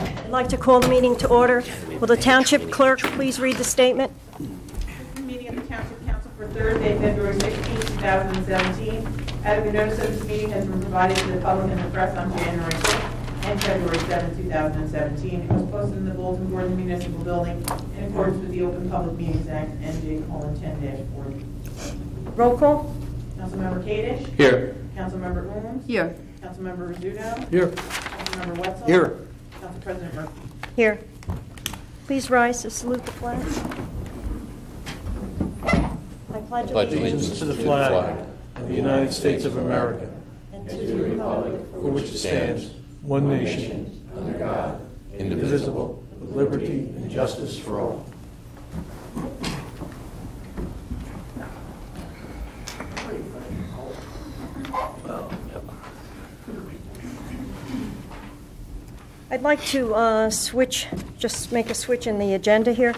I'd like to call the meeting to order. Will the Township Clerk please read the statement? Meeting of the Township Council for Thursday, February 16, 2017. Adequate notice of this meeting has been provided to the public and the press on January 6th and February 7, 2017. It was posted in the bulletin board in the municipal building in accordance with the Open Public Meetings Act, NJ:10-40. Roll call. Councilmember Kadish. Here. Councilmember Ooms. Here. Councilmember Rizzuto. Here. Councilmember Wetzel. Here. Council President Murphy. Here. Please rise to salute the flag. I pledge Allegiance to the flag of the United States of America and to the republic for which it stands, one nation, under God, indivisible, with liberty and justice for all. I'd like to just make a switch in the agenda here.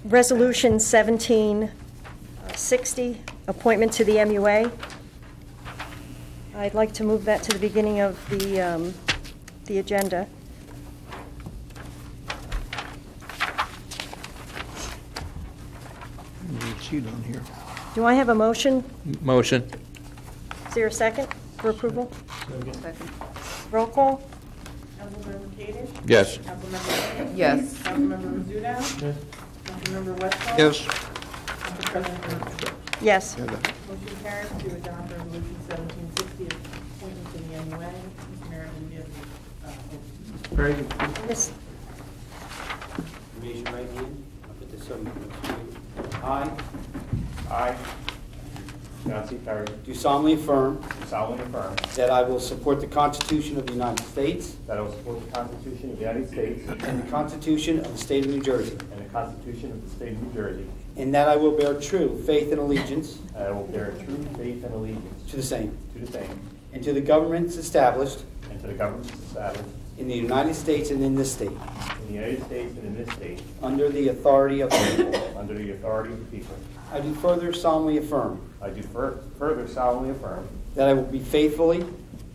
Resolution 1760, appointment to the MUA. I'd like to move that to the beginning of the agenda. On here. Do I have a motion? Motion. Is there a second for approval? Second. Roll call? Councilmember Kadish. Yes. Councilmember Ooms. Yes. Councilmember Rizzuto. Yes. Councilmember Wetzel. Yes. Council President Murphy. Yes. Motion carries to adopt resolution 1760, appointment to the MUA. Mr. Mayor, will you give the Very good. Miss, Raise your right hand. I'll put this on. I John C. Perry, do solemnly affirm do solemnly affirm that I will support the Constitution of the United States that I will support the Constitution of the United States and the Constitution of the State of New Jersey, and the Constitution of the State of New Jersey, and that I will bear true faith and allegiance and I will bear true faith and allegiance to the same, to the same, and to the governments established and to the governments established in the United States and in this state, in the United States and in this state, under the authority of the people. under the authority of the people. I do further solemnly affirm I do further solemnly affirm that I will be faithfully,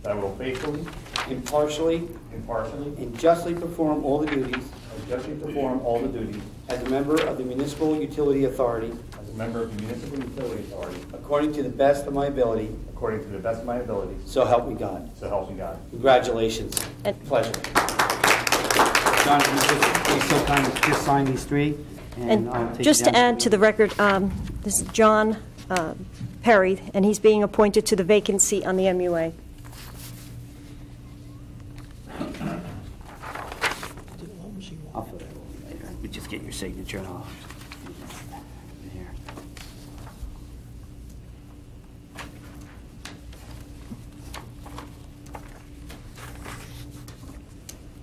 that I will faithfully, impartially, impartially, and justly perform all the duties and justly perform all the duties as a member of the Municipal Utility Authority as a member of the Municipal Utility Authority according to the best of my ability, according to the best of my ability, so help me God. so help me God. Congratulations. And- Pleasure. John, can you just be so kind as to just sign these three? and I'll take just it to down. add to the record, this is John Perry, and he's being appointed to the vacant seat on the MUA. I'll fill that one later. You just get your signature and I'll. Here.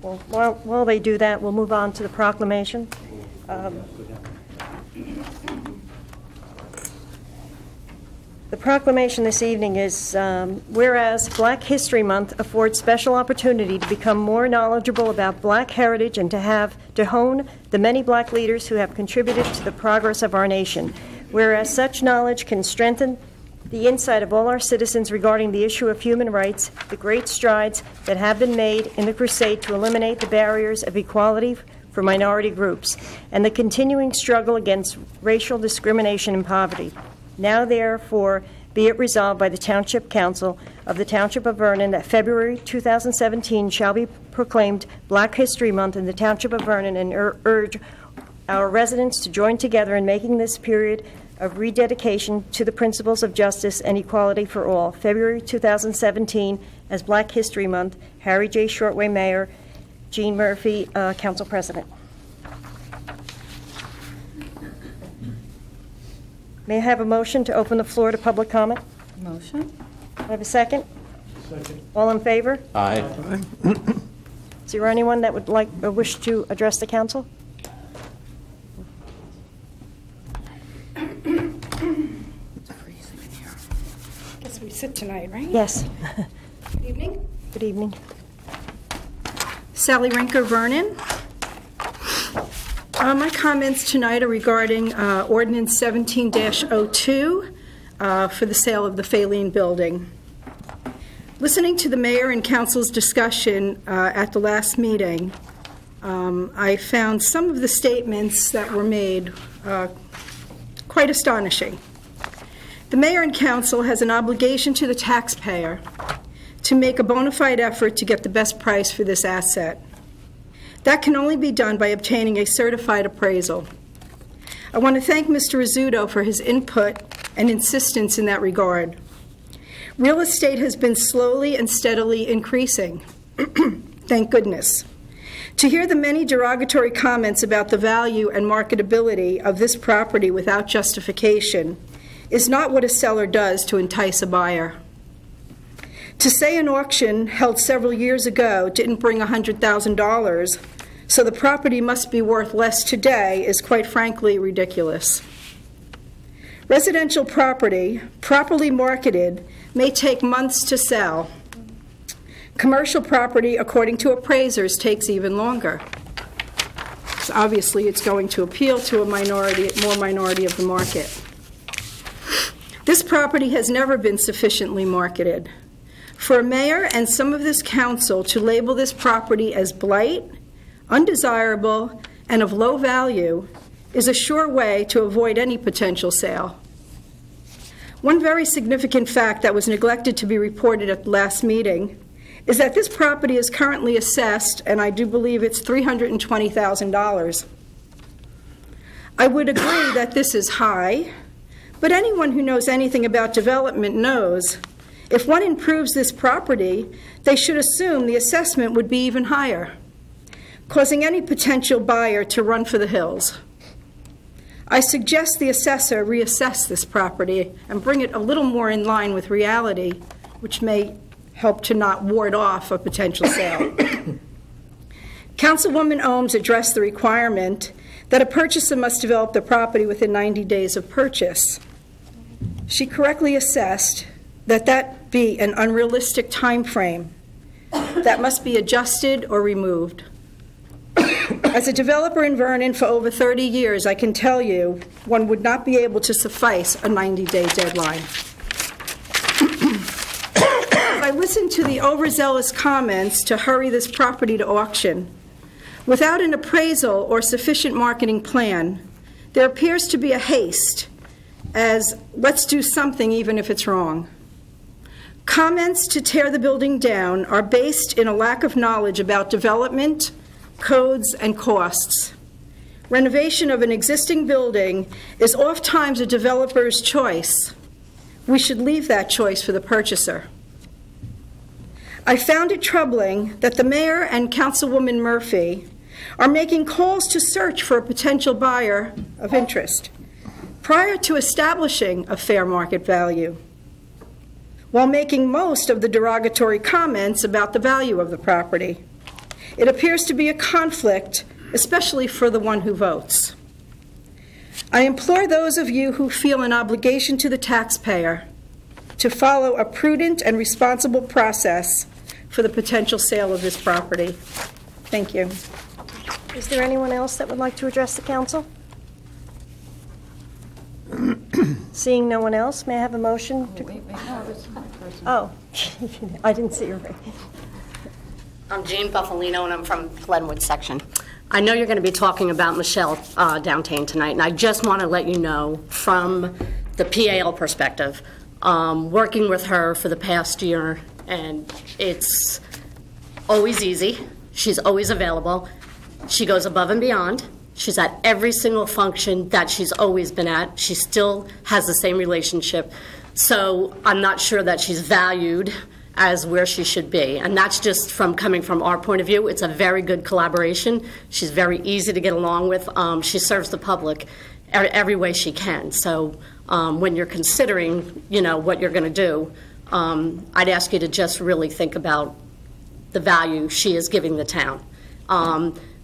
Well, while they do that, we'll move on to the proclamation. The proclamation this evening is, whereas Black History Month affords special opportunity to become more knowledgeable about Black heritage and to hone the many Black leaders who have contributed to the progress of our nation. Whereas such knowledge can strengthen the insight of all our citizens regarding the issue of human rights, the great strides that have been made in the crusade to eliminate the barriers of equality for minority groups, and the continuing struggle against racial discrimination and poverty. Now, therefore, be it resolved by the Township Council of the Township of Vernon that February 2017 shall be proclaimed Black History Month in the Township of Vernon, and urge our residents to join together in making this period of rededication to the principles of justice and equality for all. February 2017 as Black History Month. Harry J. Shortway, Mayor. Gene Murphy, Council President. May I have a motion to open the floor to public comment? Motion? I have a second? Second. All in favor? Aye. Is there anyone that would like or wish to address the council? It's freezing in here. Guess we sit tonight, right? Yes. Good evening. Good evening. Sally Rinker, Vernon. My comments tonight are regarding Ordinance 17-02 for the sale of the Faline Building. Listening to the mayor and council's discussion at the last meeting, I found some of the statements that were made quite astonishing. The mayor and council has an obligation to the taxpayer to make a bona fide effort to get the best price for this asset. That can only be done by obtaining a certified appraisal. I want to thank Mr. Rizzuto for his input and insistence in that regard. Real estate has been slowly and steadily increasing. Thank goodness. To hear the many derogatory comments about the value and marketability of this property without justification is not what a seller does to entice a buyer. To say an auction held several years ago didn't bring $100,000, so the property must be worth less today is quite frankly ridiculous. Residential property, properly marketed, may take months to sell. Commercial property, according to appraisers, takes even longer. So obviously, it's going to appeal to a more minority of the market. This property has never been sufficiently marketed. For a mayor and some of this council to label this property as blight, undesirable, and of low value is a sure way to avoid any potential sale. One very significant fact that was neglected to be reported at the last meeting is that this property is currently assessed, and I do believe it's $320,000. I would agree that this is high, but anyone who knows anything about development knows if one improves this property, they should assume the assessment would be even higher, causing any potential buyer to run for the hills. I suggest the assessor reassess this property and bring it a little more in line with reality, which may help to not ward off a potential sale. Councilwoman Ohms addressed the requirement that a purchaser must develop the property within 90 days of purchase. She correctly assessed that that be an unrealistic time frame that must be adjusted or removed. As a developer in Vernon for over 30 years, I can tell you one would not be able to suffice a 90-day deadline. I listened to the overzealous comments to hurry this property to auction. Without an appraisal or sufficient marketing plan, there appears to be a haste as, let's do something even if it's wrong. Comments to tear the building down are based in a lack of knowledge about development, codes, and costs. Renovation of an existing building is oftentimes a developer's choice. We should leave that choice for the purchaser. I found it troubling that the mayor and Councilwoman Murphy are making calls to search for a potential buyer of interest prior to establishing a fair market value, while making most of the derogatory comments about the value of the property. It appears to be a conflict, especially for the one who votes. I implore those of you who feel an obligation to the taxpayer to follow a prudent and responsible process for the potential sale of this property. Thank you. Is there anyone else that would like to address the council? Seeing no one else, may I have a motion? Oh, I didn't see your. I'm Jane Buffalino, and I'm from Glenwood section. I know you're going to be talking about Michelle Downtain tonight, and I just want to let you know from the PAL perspective, working with her for the past year, and it's always easy. She's always available. She goes above and beyond. She's at every single function that she's always been at. She still has the same relationship. So I'm not sure that she's valued as where she should be. And that's just from coming from our point of view. It's a very good collaboration. She's very easy to get along with. She serves the public every way she can. So when you're considering, you know, what you're going to do, I'd ask you to just really think about the value she is giving the town.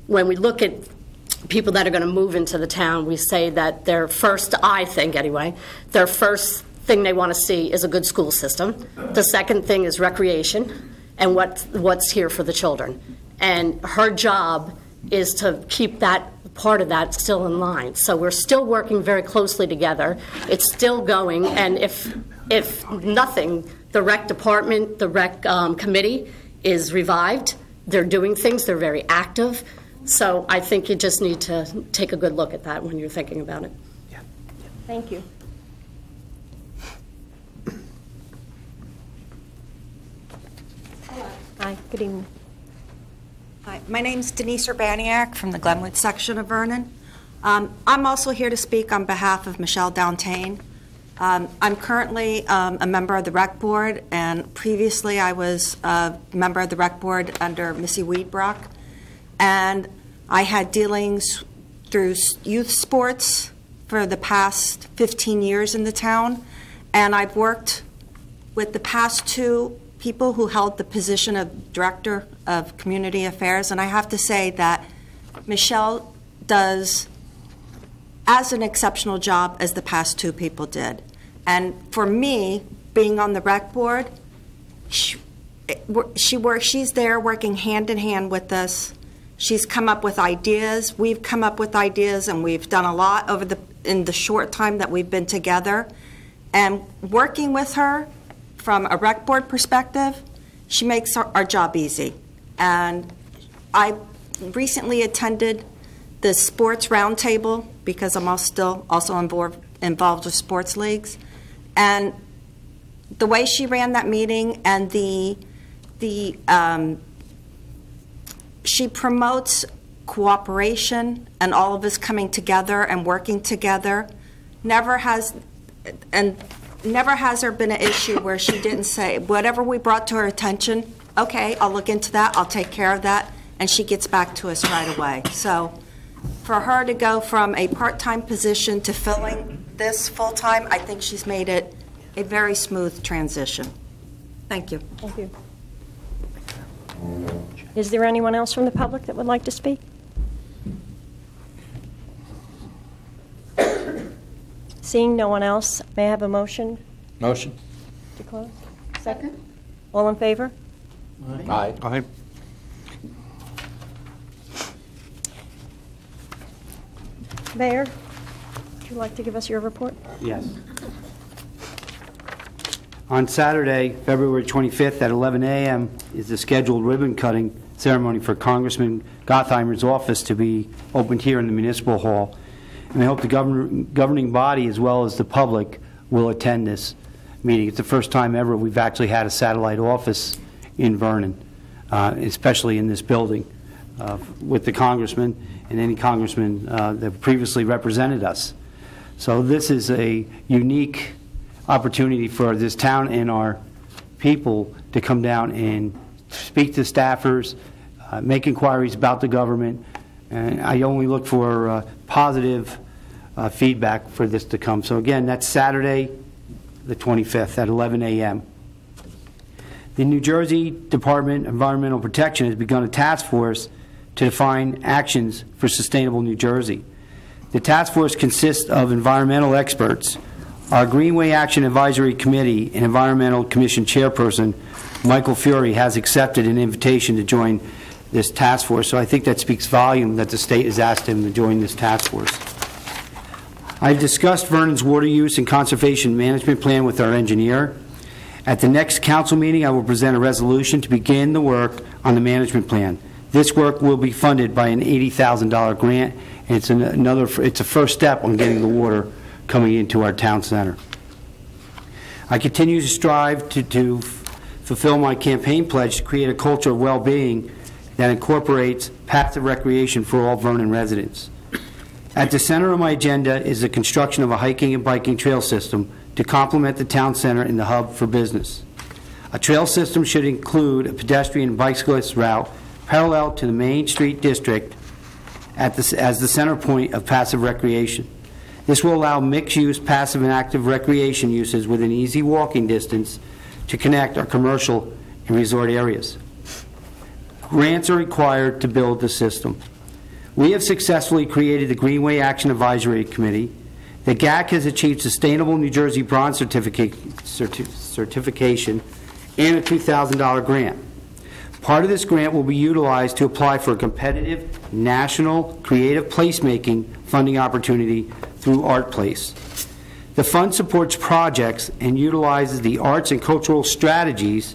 When we look at people that are going to move into the town, we say that their first, I think anyway, their first thing they want to see is a good school system. The second thing is recreation and what's here for the children. And her job is to keep that part of that still in line. So we're still working very closely together. It's still going, and if nothing The rec department, the rec committee is revived. They're doing things. They're very active. So I think you just need to take a good look at that when you're thinking about it. Thank you. Hi, good evening. Hi, my name's Denise Urbaniak from the Glenwood section of Vernon. I'm also here to speak on behalf of Michelle Downtain. I'm currently a member of the Rec Board, and previously I was a member of the Rec Board under Missy Weedbrock. And I had dealings through youth sports for the past 15 years in the town, and I've worked with the past two people who held the position of Director of Community Affairs, and I have to say that Michelle does as an exceptional job as the past two people did. And for me, being on the Rec Board, she's there working hand in hand with us. She's come up with ideas. We've come up with ideas, and we've done a lot in the short time that we've been together. And working with her from a Rec Board perspective, she makes our job easy. And I recently attended the sports roundtable because I'm still also involved with sports leagues. And the way she ran that meeting and she promotes cooperation and all of us coming together and working together. Never has there been an issue where she didn't say, whatever we brought to her attention, okay, I'll look into that, I'll take care of that, and she gets back to us right away. So for her to go from a part-time position to filling this full-time, I think she's made it a very smooth transition. Thank you. Thank you. Is there anyone else from the public that would like to speak? Seeing no one else, may I have a motion Motion. to close? Second. All in favor? Aye. Aye. Mayor, would you like to give us your report? Yes. On Saturday, February 25th at 11 a.m. is the scheduled ribbon-cutting ceremony for Congressman Gottheimer's office to be opened here in the Municipal Hall. And I hope the governing body, as well as the public, will attend this meeting. It's the first time ever we've actually had a satellite office in Vernon, especially in this building, with the congressman and any congressman that previously represented us. So this is a unique opportunity for this town and our people to come down and speak to staffers, make inquiries about the government, and I only look for positive feedback for this to come. So again, that's Saturday the 25th at 11 a.m. The New Jersey Department of Environmental Protection has begun a task force to define actions for sustainable New Jersey. The task force consists of environmental experts. Our Greenway Action Advisory Committee and Environmental Commission Chairperson, Michael Fury, has accepted an invitation to join this task force, so I think that speaks volume that the state has asked him to join this task force. I've discussed Vernon's water use and conservation management plan with our engineer. At the next council meeting, I will present a resolution to begin the work on the management plan. This work will be funded by an $80,000 grant, and it's a first step on getting the water coming into our town center. I continue to strive to fulfill my campaign pledge to create a culture of well-being that incorporates passive recreation for all Vernon residents. At the center of my agenda is the construction of a hiking and biking trail system to complement the town center and the hub for business. A trail system should include a pedestrian and bicyclist route parallel to the Main Street District as the center point of passive recreation. This will allow mixed-use passive and active recreation uses within easy walking distance to connect our commercial and resort areas. Grants are required to build the system. We have successfully created the Greenway Action Advisory Committee. The GAC has achieved Sustainable New Jersey Bronze certification and a $2,000 grant. Part of this grant will be utilized to apply for a competitive national creative placemaking funding opportunity through ArtPlace. The fund supports projects and utilizes the arts and cultural strategies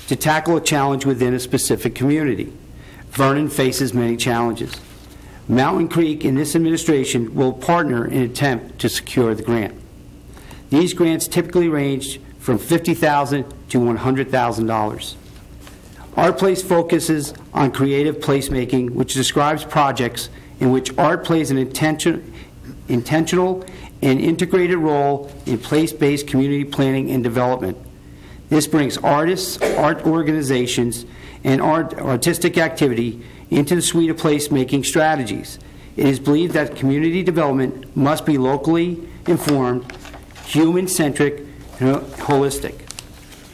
to tackle a challenge within a specific community. Vernon faces many challenges. Mountain Creek and this administration will partner in an attempt to secure the grant. These grants typically range from $50,000 to $100,000. Art Place focuses on creative placemaking, which describes projects in which art plays an intentional and integrated role in place-based community planning and development. This brings artists, art organizations, and artistic activity into the suite of placemaking strategies. It is believed that community development must be locally informed, human-centric, and holistic.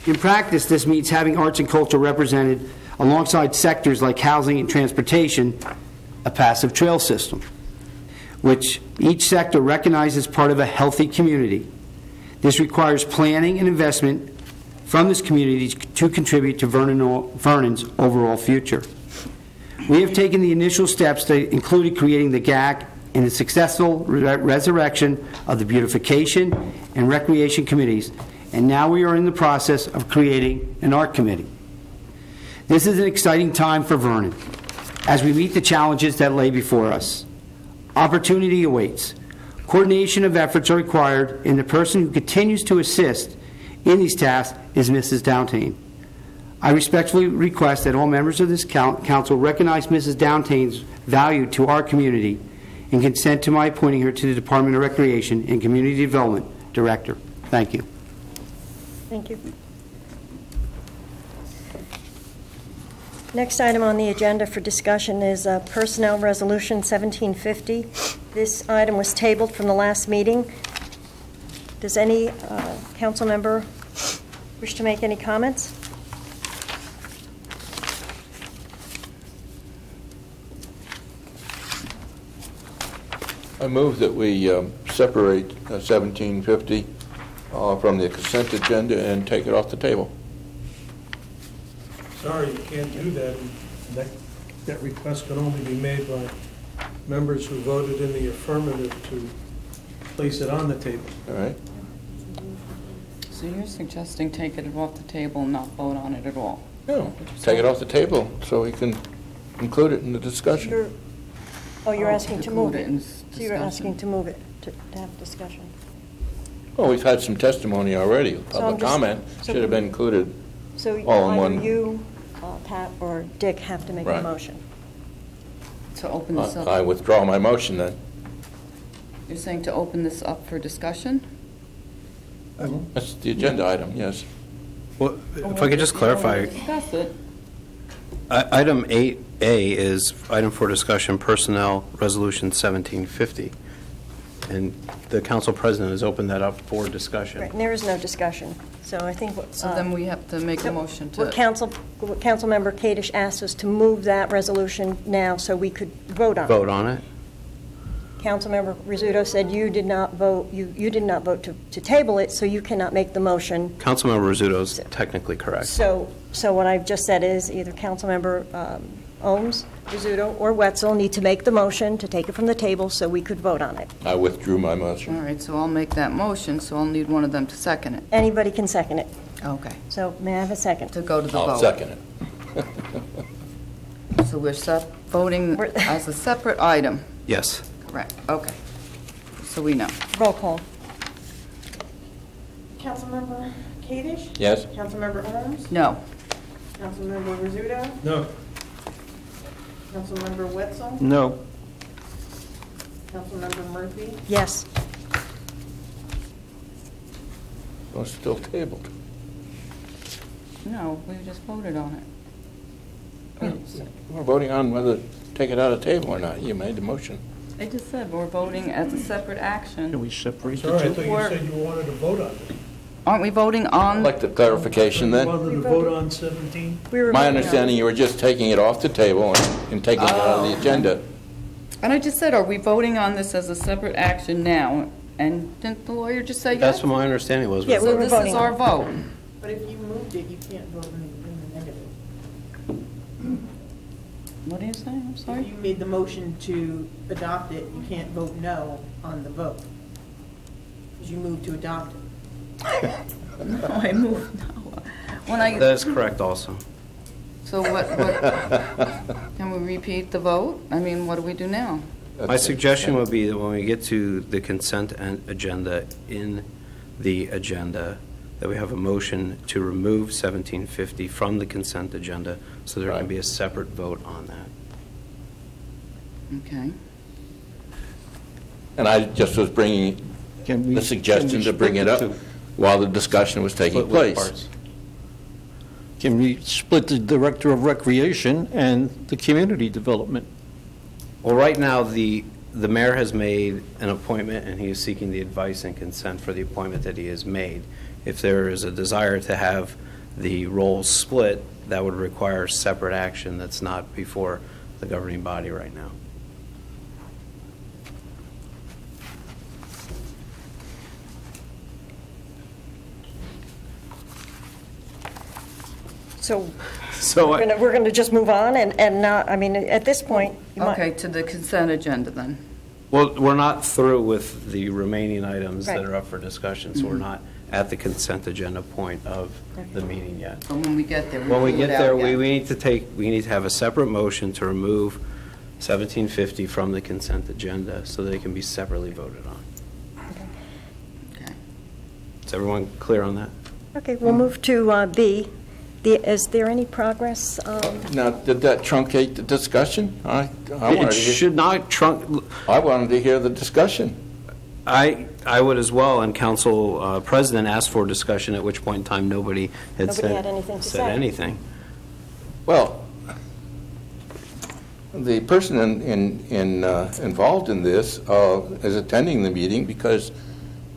In practice, this means having arts and culture represented alongside sectors like housing and transportation, a passive trail system, which each sector recognizes part of a healthy community. This requires planning and investment from this community to contribute to Vernon's overall future. We have taken the initial steps that included creating the GAC and the successful resurrection of the beautification and recreation committees, and now we are in the process of creating an art committee. This is an exciting time for Vernon as we meet the challenges that lay before us. Opportunity awaits. Coordination of efforts are required, and the person who continues to assist in these tasks is Mrs. Downtain. I respectfully request that all members of this council recognize Mrs. Downtain's value to our community and consent to my appointing her to the Department of Recreation and Community Development Director. Thank you. Thank you. Next item on the agenda for discussion is Personnel Resolution 1750. This item was tabled from the last meeting. Does any council member wish to make any comments? I move that we separate 1750 from the consent agenda and take it off the table. Sorry, you can't do that. That request can only be made by members who voted in the affirmative to place it on the table. All right. So you're suggesting taking it off the table and not vote on it at all? No, take it off the table so we can include it in the discussion. You're asking to move it. So you're asking to move it, to have discussion. Well, we've had some testimony already. Public comment should have been included So all in either one. you, Pat, or Dick have to make a Right. motion. To open this up? I withdraw my motion then. You're saying to open this up for discussion? That's the agenda item, yes. Well, if I could just clarify, Discuss it. item 8A is item for discussion, Personnel Resolution 1750. And the council president has opened that up for discussion. Right, and there is no discussion. So I think what... So then we have to make a motion to... What Councilmember Kadish asked us to move that resolution now so we could vote on it. Vote on it? Councilmember Rizzuto said you did not vote, you did not vote to table it, so you cannot make the motion. Councilmember Rizzuto is technically correct. So what I've just said is either Councilmember Ohms, Rizzuto, or Wetzel need to make the motion to take it from the table so we could vote on it. I withdrew my motion. All right, so I'll make that motion, so I'll need one of them to second it. Anybody can second it. Okay. So may I have a second? To go to the vote. I'll second it. So we're voting as a separate item. Yes. Correct. Okay. So we know. Roll call. Councilmember Kadish? Yes. Councilmember Ohms? No. Councilmember Rizzuto? No. Councilmember Wetzel? No. Councilmember Murphy? Yes. Well, it's still tabled. No, we just voted on it. We're voting on whether to take it out of the table or not. You made the motion. I just said we're voting as a separate action. Can we separate Sorry, I the thought two? you said you wanted to vote on it. Aren't we voting I'd on? like the clarification You then. wanted to vote on 17? We were My voting on it. understanding, you were just taking it off the table and taking it out of the agenda. And I just said, are we voting on this as a separate action now? And didn't the lawyer just say yes? That's what my understanding was. Yeah, we So were this voting is on our it. vote. But if you moved it, you can't vote in the negative. What are you saying? I'm If sorry? you made the motion to adopt it, you can't vote no on the vote. Because you moved to adopt it. No, I moved, no. That is correct also. So what, can we repeat the vote? I mean, what do we do now? My suggestion would be that when we get to the consent agenda, in the agenda, that we have a motion to remove 1750 from the consent agenda, so there can be a separate vote on that. Okay. And I just was bringing the suggestion to bring it up while the discussion was taking place. Can we split the Director of Recreation and the Community Development? Well, right now, the mayor has made an appointment, and he is seeking the advice and consent for the appointment that he has made. If there is a desire to have the roles split, that would require separate action that's not before the governing body right now. So we're going to just move on and not, I mean, at this point. Okay, to the consent agenda then. Well, we're not through with the remaining items Right. that are up for discussion, so we're not at the consent agenda point of the meeting yet. So when we get there, When we rule it get there, out we again. need to have a separate motion to remove 1750 from the consent agenda so that it can be separately voted on. Okay. Is everyone clear on that? Okay, we'll move to B. Is there any progress? Now, did that truncate the discussion? I It should not trunk. I wanted to hear the discussion. I would as well, and Council President asked for discussion, at which point in time nobody had Nobody had anything to said say. anything. Well, the person involved in this is attending the meeting because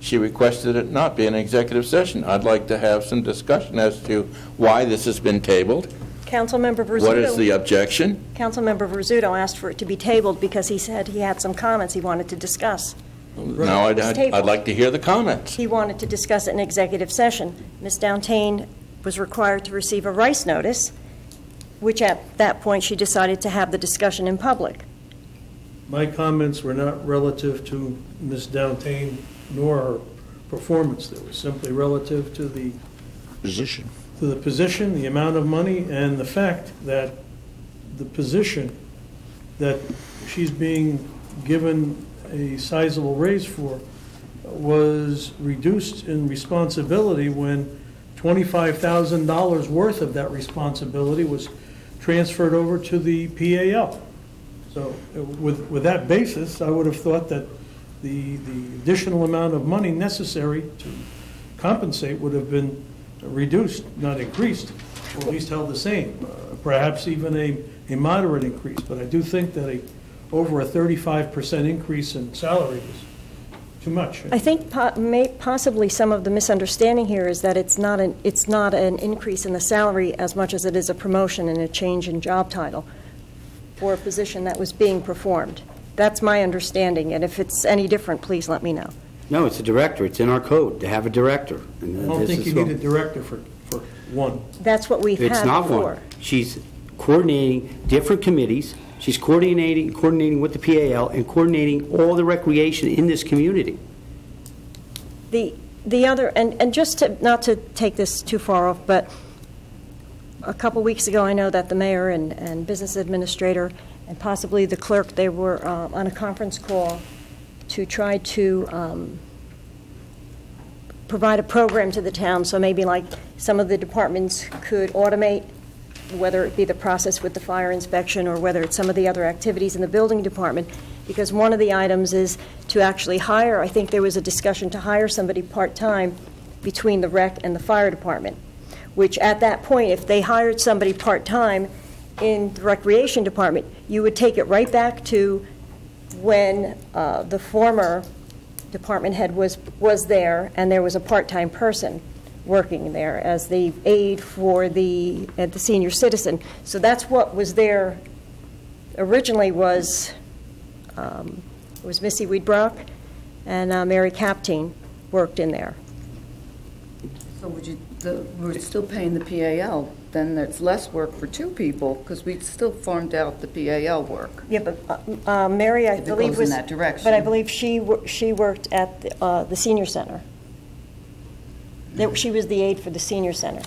she requested it not be an executive session. I'd like to have some discussion as to why this has been tabled. Councilmember Verzuto. What is the objection? Councilmember Verzuto asked for it to be tabled because he said he had some comments he wanted to discuss. Now, I'd like to hear the comments. He wanted to discuss it in executive session. Ms. Downtain was required to receive a rice notice, which at that point she decided to have the discussion in public. My comments were not relative to Ms. Downtain nor her performance. They were simply relative to the Position. the amount of money, and the fact that the position that she's being given a sizable raise for was reduced in responsibility when $25,000 worth of that responsibility was transferred over to the PAL. So with that basis, I would have thought that the additional amount of money necessary to compensate would have been reduced, not increased, or at least held the same, perhaps even a moderate increase. But I do think that over a 35% increase in salary is too much. I think possibly some of the misunderstanding here is that it's not an increase in the salary as much as it is a promotion and a change in job title for a position that was being performed. That's my understanding, and if it's any different, please let me know. No, it's a director. It's in our code to have a director. I don't think you need a director for one. That's what we've had It's not before. one. She's coordinating different committees. She's coordinating with the PAL and coordinating all the recreation in this community. The other, and just to, not to take this too far off, but a couple weeks ago, I know that the mayor and business administrator and possibly the clerk, they were on a conference call to try to provide a program to the town, so maybe like some of the departments could automate, whether it be the process with the fire inspection or whether it's some of the other activities in the building department, because one of the items is to actually hire, I think there was a discussion to hire somebody part-time between the rec and the fire department, which at that point, if they hired somebody part-time in the recreation department, you would take it right back to when the former department head was there and there was a part-time person working there as the aide for the senior citizen. So that's what was there originally was Missy Weed-Brock and Mary Captain worked in there. So we're still paying the PAL, then there's less work for two people, because we still farmed out the PAL work. Yeah, but Mary, I If it believe goes in was... that direction. But I believe she worked at the senior center. She was the aide for the senior center.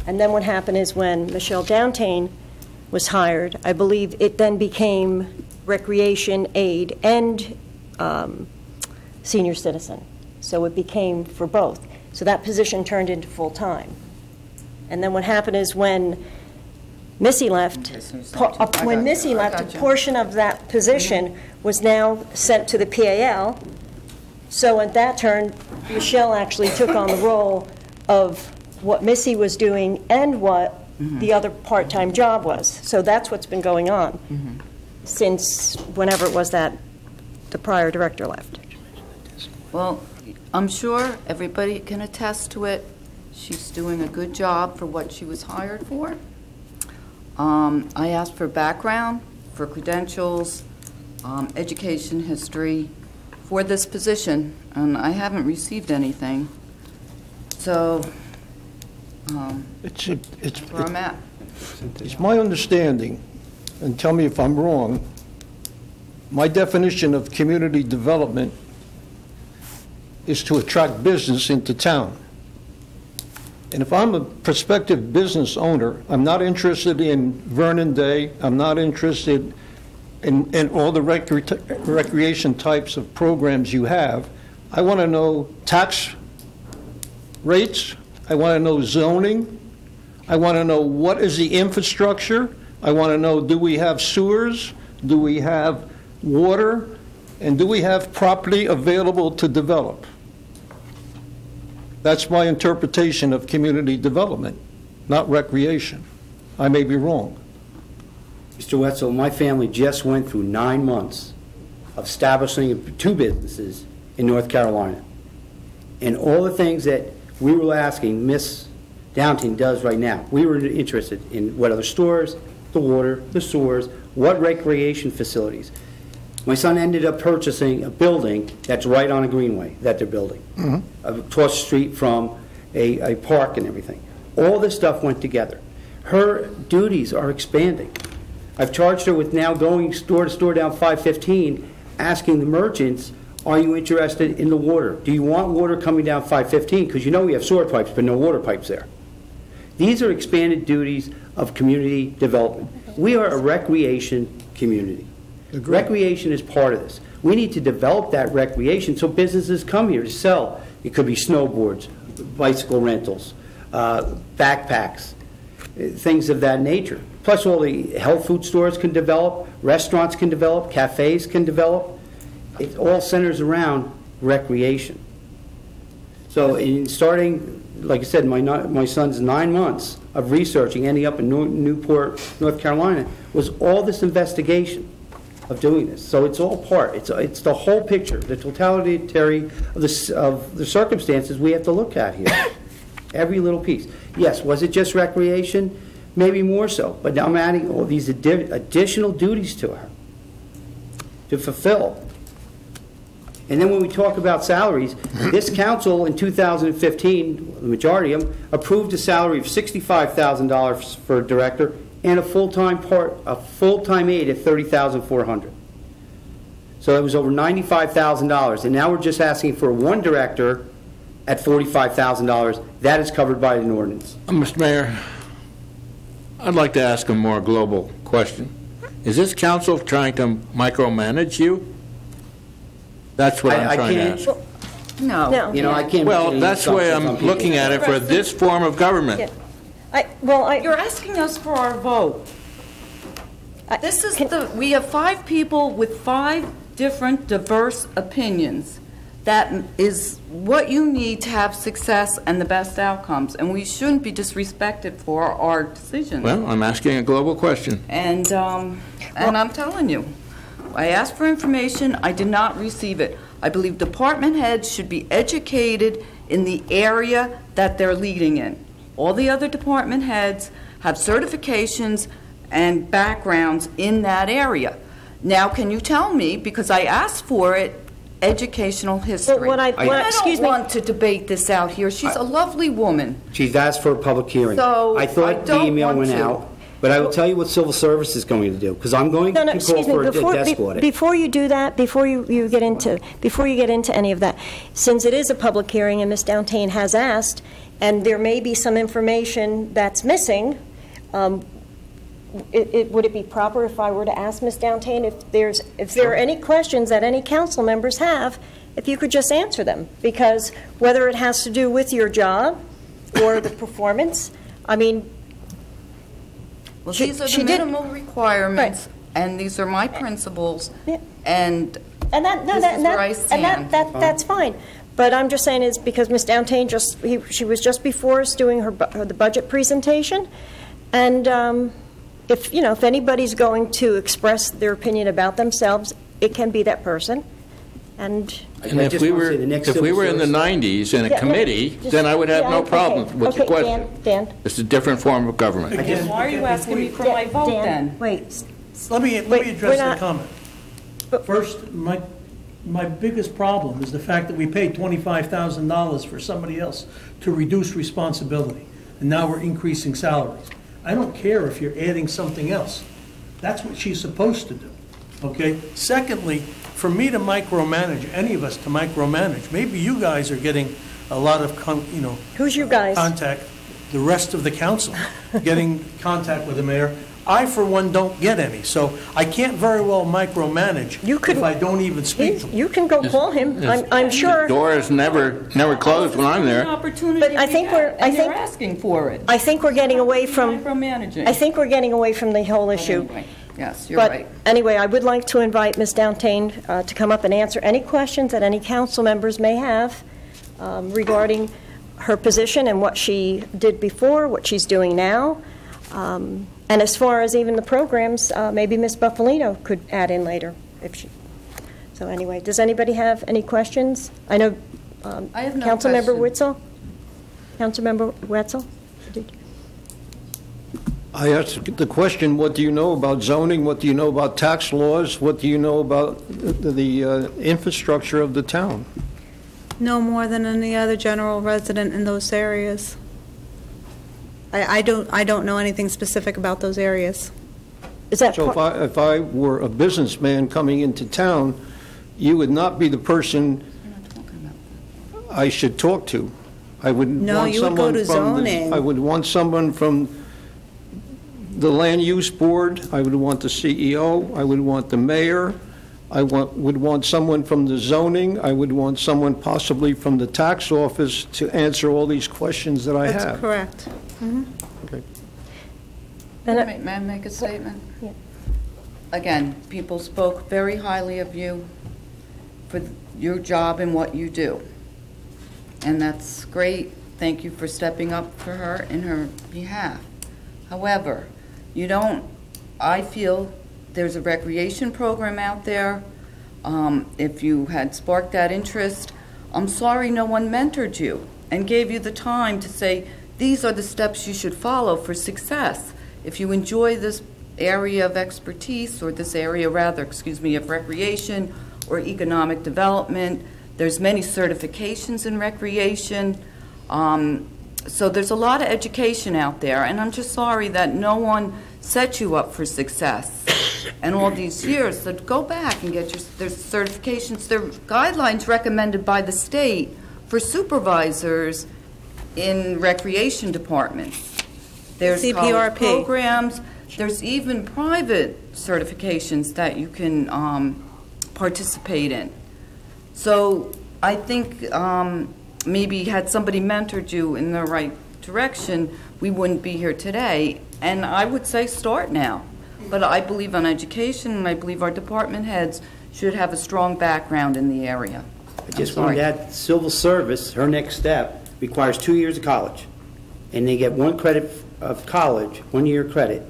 And then what happened is when Michelle Downtain was hired, I believe it then became recreation aide and senior citizen. So it became for both. So that position turned into full-time. And then what happened is when Missy left, a portion of that position was now sent to the PAL. So at that turn, Michelle actually took on the role of what Missy was doing and what the other part-time job was. So that's what's been going on since whenever it was that the prior director left. Well, I'm sure everybody can attest to it. She's doing a good job for what she was hired for. I asked for background, for credentials, education history for this position, and I haven't received anything. So that's where I'm at. It's my understanding, and tell me if I'm wrong, my definition of community development is to attract business into town. And if I'm a prospective business owner, I'm not interested in Vernon Day, I'm not interested in all the recreation types of programs you have. I want to know tax rates, I want to know zoning, I want to know what is the infrastructure, I want to know, do we have sewers, do we have water, and do we have property available to develop? That's my interpretation of community development, not recreation. I may be wrong. Mr. Wetzel, my family just went through 9 months of establishing 2 businesses in North Carolina. And all the things that we were asking Miss Downton does right now, we were interested in what other stores, the water, the sewers, what recreation facilities. My son ended up purchasing a building that's right on a greenway that they're building, across the street from a park and everything. All this stuff went together. Her duties are expanding. I've charged her with now going store to store down 515, asking the merchants, are you interested in the water? Do you want water coming down 515? Because you know we have sewer pipes, but no water pipes there. These are expanded duties of community development. We are a recreation community. Agreed. Recreation is part of this. We need to develop that recreation so businesses come here to sell. It could be snowboards, bicycle rentals, backpacks, things of that nature. Plus all the health food stores can develop, restaurants can develop, cafes can develop. It all centers around recreation. So in starting, like I said, my son's 9 months of researching, ending up in Newport, North Carolina, was all this investigation of doing this. So it's all part. It's the whole picture, the totality of the circumstances we have to look at here. Every little piece. Yes, was it just recreation? Maybe more so. But now I'm adding all these additional duties to her to fulfill. And then when we talk about salaries, this council in 2015, the majority of them, approved a salary of $65,000 for a director and a full-time aide at $30,400. So it was over $95,000. And now we're just asking for one director at $45,000. That is covered by an ordinance. Mr. Mayor, I'd like to ask a more global question. Is this council trying to micromanage you? That's what I'm trying to ask. No. You know, I can't. Well, that's the way I'm looking at it for this form of government. Yeah. You're asking us for our vote. This is we have 5 people with 5 different diverse opinions. That is what you need to have success and the best outcomes, and we shouldn't be disrespected for our decisions. Well, I'm asking a global question. And I'm telling you, I asked for information, I did not receive it. I believe department heads should be educated in the area that they're leading in. All the other department heads have certifications and backgrounds in that area. Now, can you tell me, because I asked for it educational history. Well, I don't want to debate this out here. She's a lovely woman. She's asked for a public hearing. So, I thought the don't email want went to. out, but I will tell you what civil service is going to do, because I'm going to call for a desk audit. Before you do that, before you get into any of that, since it is a public hearing and Ms. Downtain has asked, and there may be some information that's missing, would it be proper if I were to ask Ms. Downtain if there are any questions that any council members have, if you could just answer them? Because whether it has to do with your job or the performance, I mean, well, these are the minimal requirements, and these are my principles, and this is where I stand. That's fine. But I'm just saying is because Ms. Downtain she was just before us doing the budget presentation, and if anybody's going to express their opinion about themselves, it can be that person. And if we were in the 90s in a committee, then I would have no problem with the question. Dan. It's a different form of government. Why are you asking me for my vote then? Wait. Let me address that comment. First, my biggest problem is the fact that we paid $25,000 for somebody else to reduce responsibility, and now we're increasing salaries. I don't care if you're adding something else. That's what she's supposed to do, okay? Secondly, for me to micromanage, any of us to micromanage, maybe you guys are getting a lot of, who's you guys? Contact, the rest of the council, getting contact with the mayor. I, for one, don't get any, so I can't very well micromanage if I don't even speak to him. You can go call him. I'm sure. The door is never closed when I'm there. But I think you're asking for it. I think we're getting away from micromanaging. I think we're getting away from the whole issue. Anyway, yes, you're right. But anyway, I would like to invite Ms. Downtain to come up and answer any questions that any council members may have regarding her position and what she did before, what she's doing now. And as far as even the programs, maybe Ms. Buffalino could add in later. So anyway, does anybody have any questions? I know I have no Councilmember question. Wetzel? Councilmember Wetzel? I asked the question, what do you know about zoning? What do you know about tax laws? What do you know about the infrastructure of the town? No more than any other general resident in those areas. I don't know anything specific about those areas. Is that so? If I were a businessman coming into town, you would not be the person I should talk to. I would want you would go to zoning. I would want someone from the land use board. I would want the CEO. I would want the mayor. I would want someone from the zoning. I would want someone possibly from the tax office to answer all these questions that I have. That's correct. Mm-hmm. Okay. May I make a statement? Yeah. Again, people spoke very highly of you for your job and what you do. And that's great. Thank you for stepping up for her in her behalf. However, I feel there's a recreation program out there. If you had sparked that interest, I'm sorry no one mentored you and gave you the time to say, these are the steps you should follow for success. If you enjoy this area of expertise, or this area rather, of recreation or economic development, there's many certifications in recreation. So there's a lot of education out there, and I'm just sorry that no one set you up for success. And all these years, so go back and get there's certifications, there are guidelines recommended by the state for supervisors in recreation departments. There's college programs. There's even private certifications that you can participate in. So I think maybe had somebody mentored you in the right direction, we wouldn't be here today. And I would say start now. But I believe in education, and I believe our department heads should have a strong background in the area. I just wanted to add, civil service, her next step, requires 2 years of college. And they get 1 credit of college, 1 year credit,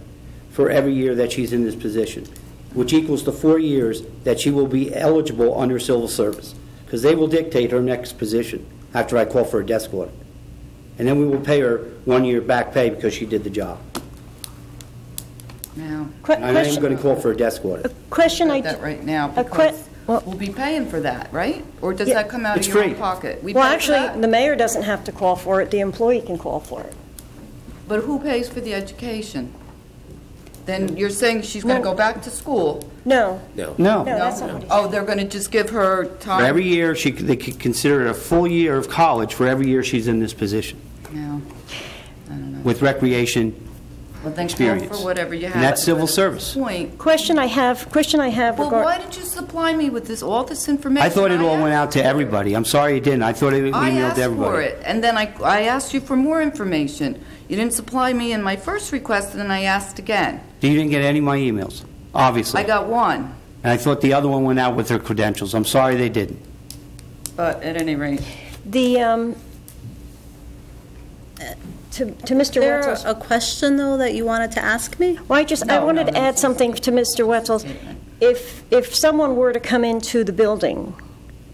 for every year that she's in this position, which equals the 4 years that she will be eligible under civil service. Because they will dictate her next position after I call for a desk audit. And then we will pay her 1 year back pay because she did the job. Now, I am going to call for a desk audit. Question that right now because will be paying for that, right? Or does Yeah. that come out of It's your free. own pocket? We Well, pay for actually, that? the mayor doesn't have to call for it, the employee can call for it. But who pays for the education? Then you're saying she's going to No. go back to school? No. No. No, that's not what he Oh, they're going to just give her For time? every year, they could consider it a full year of college for every year she's in this position, No. I don't know. with recreation Well, then experience. call for whatever you have. And that's civil But at service. this point, Question I have well, why did you supply me with all this information? I thought it all went out to everybody. I'm sorry it didn't. I thought it I emailed asked to everybody. for it, and then I asked you for more information. You didn't supply me in my first request, and then I asked again. You didn't get any of my emails, obviously. I got one, And I thought the other one went out with her credentials. I'm sorry they didn't. but at any rate. the, to Mr. Is there Wetzel's. a question, though, that you wanted to ask me? Well, I wanted to add something to Mr. Wetzel's. If someone were to come into the building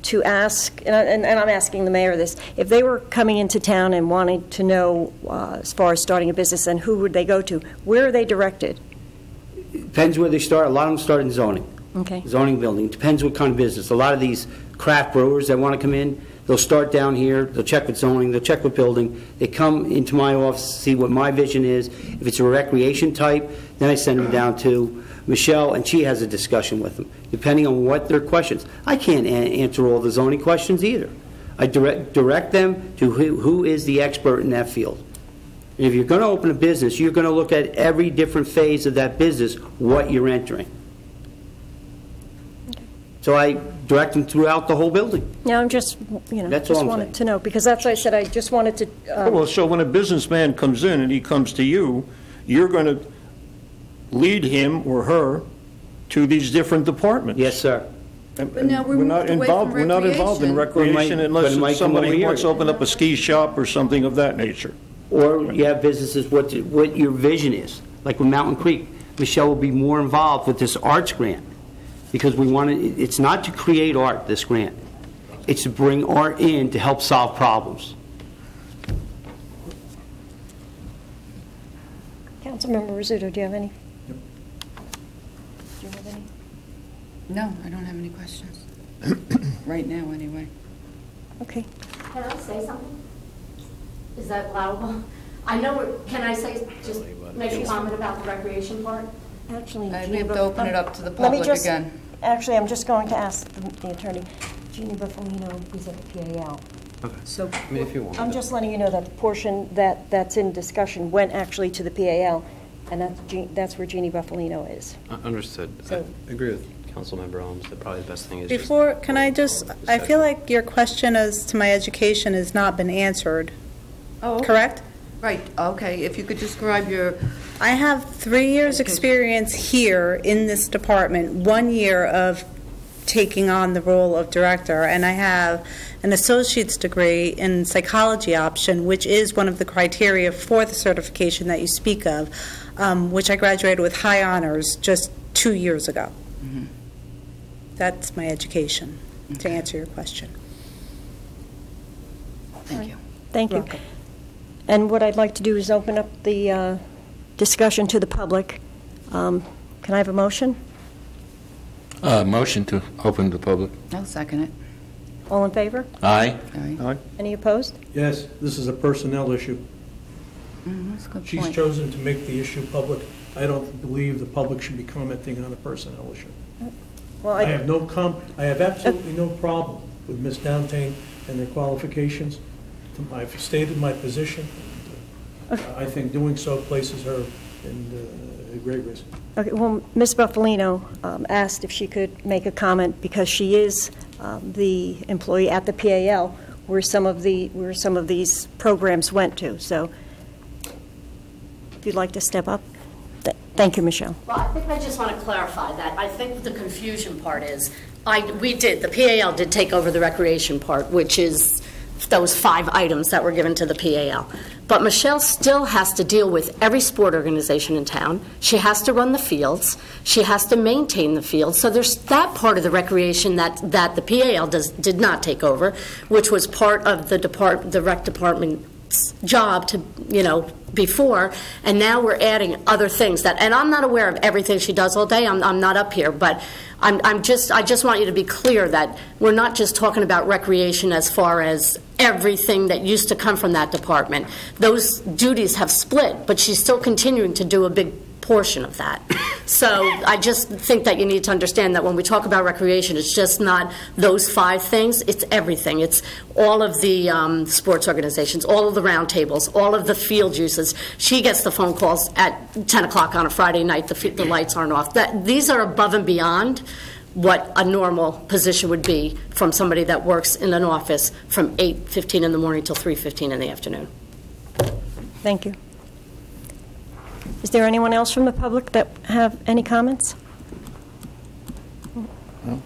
to ask, and I'm asking the mayor this, if they were coming into town and wanted to know as far as starting a business, then who would they go to? Where are they directed? Depends where they start. A lot of them start in zoning. Okay. Zoning building. Depends what kind of business. A lot of these craft brewers that want to come in, they'll start down here, they'll check with zoning, they'll check with building. They come into my office, see what my vision is. If it's a recreation type, then I send them down to Michelle, and she has a discussion with them, depending on what their questions. I can't answer all the zoning questions either. I direct them to who is the expert in that field. And if you're going to open a business, you're going to look at every different phase of that business, what you're entering. So I direct them throughout the whole building. Now, I'm just, That's just all I'm wanted saying. to know, because that's why I said I just wanted to, Well, so when a businessman comes in and he comes to you, you're going to lead him or her to these different departments. Yes, sir. But now we're moved away from We're not involved in recreation but it unless might come over somebody here. wants to open up a ski shop or something of that nature. Or you have businesses, what your vision is. Like with Mountain Creek, Michelle will be more involved with this arts grant, because we want to, it's not to create art, this grant. It's to bring art in to help solve problems. Councilmember Rizzuto, do you have any? Do you have any? No, I don't have any questions. Right now, anyway. Okay. Can I say something? Is that allowable? I know, can I say, just make a comment about the recreation part? Actually, We Jeannie have to open it up to the Let me public just- again. Actually, I'm just going to ask the attorney. Jeannie Buffalino is at the PAL. Okay. So I mean, if you want. I'm just letting you know that the portion that's in discussion went actually to the PAL, and that's where Jeannie Buffalino is. Understood. So- I agree with Councilmember Holmes that probably the best thing is Before, can I just, I feel like your question as to my education has not been answered, Oh, correct? right, okay, if you could describe your, I have 3 years' experience here in this department, 1 year of taking on the role of director, and I have an associate's degree in psychology option, which is one of the criteria for the certification that you speak of, which I graduated with high honors just 2 years ago. That's my education, to answer your question. thank you. Thank you. Welcome. And what I'd like to do is open up the discussion to the public. Can I have a motion? Motion to open to the public. I'll second it. All in favor? Aye. Aye. Any opposed? Yes, this is a personnel issue. That's a good She's point. chosen to make the issue public. I don't believe the public should be commenting on a personnel issue. Well, I have absolutely no problem with Ms. Downtain and their qualifications. I've stated my position. I think doing so places her in a great risk. Okay, well, Ms. Buffalino asked if she could make a comment because she is the employee at the PAL where some of these programs went to. So if you'd like to step up. Thank you, Michelle. Well, I think I just want to clarify that. I think the confusion part is, the PAL did take over the recreation part, which is those 5 items that were given to the PAL. But Michelle still has to deal with every sport organization in town. She has to run the fields. She has to maintain the fields. So there's that part of the recreation that the PAL did not take over, which was part of the rec department job to, before, and now we're adding other things and I'm not aware of everything she does all day. I'm not up here, but I just want you to be clear that we're not just talking about recreation as far as everything that used to come from that department. Those duties have split, but she's still continuing to do a big portion of that. So I just think that you need to understand that when we talk about recreation, it's just not those 5 things, it's everything. It's all of the sports organizations, all of the roundtables, all of the field uses. She gets the phone calls at 10 o'clock on a Friday night, the lights aren't off. These are above and beyond what a normal position would be from somebody that works in an office from 8:15 in the morning till 3:15 in the afternoon. Thank you. Is there anyone else from the public that have any comments? No.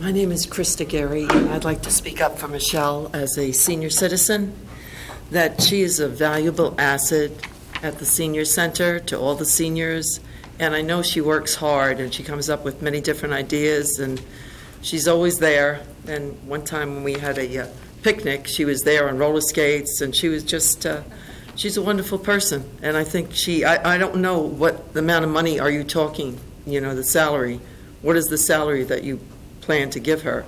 My name is Krista Gary, and I'd like to speak up for Michelle as a senior citizen, that she is a valuable asset at the senior center to all the seniors, and I know she works hard, and she comes up with many different ideas, and she's always there. And one time when we had a picnic, she was there on roller skates, and she was just, she's a wonderful person. And I think I don't know what amount of money are you talking, the salary. What is the salary that you plan to give her?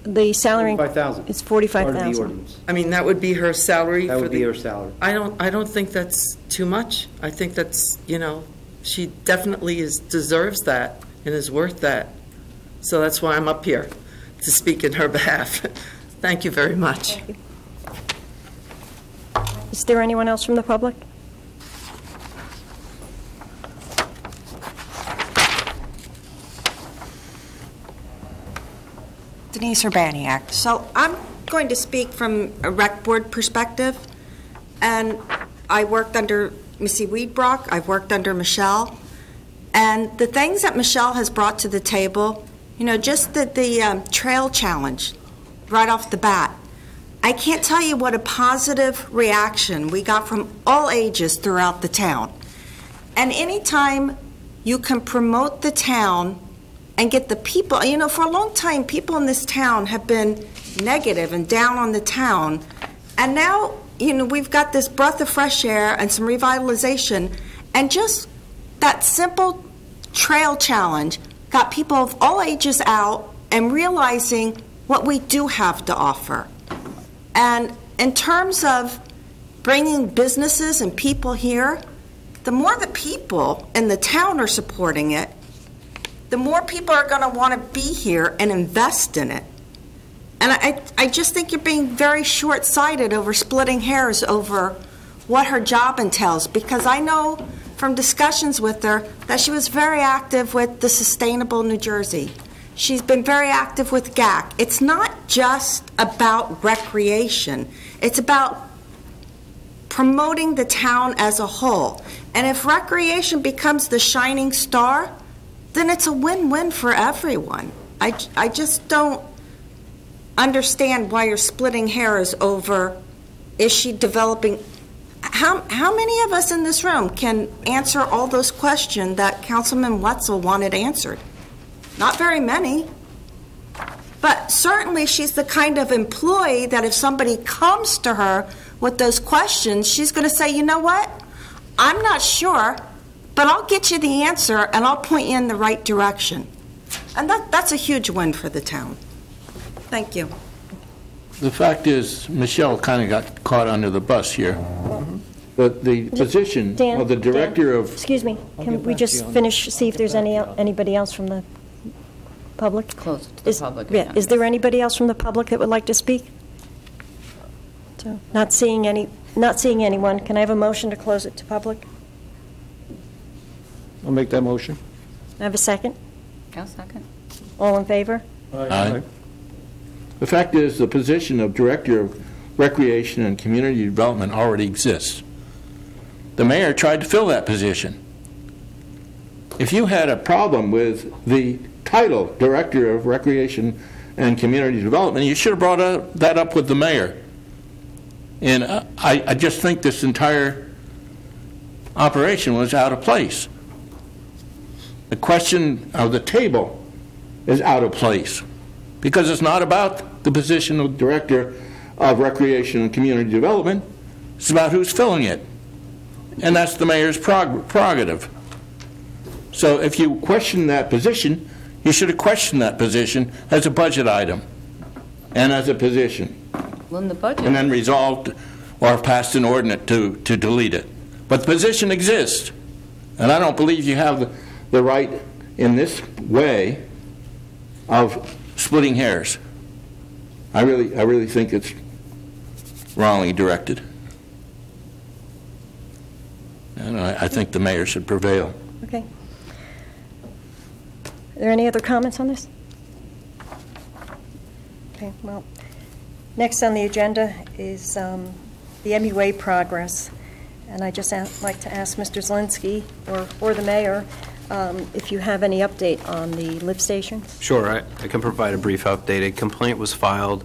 The salary $45,000. is $45,000. I mean, that would be her salary? That would be her salary. I don't think that's too much. I think that's, she definitely deserves that and is worth that. So that's why I'm up here, to speak in her behalf. Thank you very much. Thank you. Is there anyone else from the public? Denise Urbaniak. So I'm going to speak from a rec board perspective, and I worked under Missy Weedbrock, I've worked under Michelle, and the things that Michelle has brought to the table, just the trail challenge right off the bat. I can't tell you what a positive reaction we got from all ages throughout the town. And anytime you can promote the town and get the people, for a long time, people in this town have been negative and down on the town. And now, we've got this breath of fresh air and some revitalization. And just that simple trail challenge got people of all ages out and realizing what we do have to offer. And in terms of bringing businesses and people here, the more the people in the town are supporting it, the more people are going to want to be here and invest in it. And I just think you're being very short-sighted over splitting hairs over what her job entails, because I know from discussions with her that she was very active with the Sustainable New Jersey. She's been very active with GAC. It's not just about recreation. It's about promoting the town as a whole. And if recreation becomes the shining star, then it's a win-win for everyone. I just don't understand why you're splitting hairs over, is she developing... How many of us in this room can answer all those questions that Councilman Wetzel wanted answered? Not very many. But certainly she's the kind of employee that if somebody comes to her with those questions, she's going to say, you know what? I'm not sure, but I'll get you the answer and I'll point you in the right direction. And that's a huge win for the town. Thank you. The fact is, Michelle kind of got caught under the bus here. But the position of the director of... Excuse me, can we just finish, see if there's anybody else from the public? Close to the public. Yeah. Is there anybody else from the public that would like to speak? So, not seeing anyone. Can I have a motion to close it to public? I'll make that motion. I have a second. I'll second. All in favor? Aye. The fact is, the position of Director of Recreation and Community Development already exists. The mayor tried to fill that position. If you had a problem with the title, Director of Recreation and Community Development, you should have brought that up with the mayor. And I just think this entire operation was out of place. the question of the table is out of place, because it's not about the position of Director of Recreation and Community Development. It's about who's filling it, and that's the mayor's prerogative. So if you question that position, you should have questioned that position as a budget item and as a position, Well, in the budget. and then resolved or passed an ordinance to delete it. But the position exists, and I don't believe you have the right in this way of splitting hairs. I really think it's wrongly directed. And I think the mayor should prevail. Okay. Are there any other comments on this? Okay, well, next on the agenda is the MUA progress. And I just like to ask Mr. Zielinski or the mayor if you have any update on the lift stations. Sure, I can provide a brief update. A complaint was filed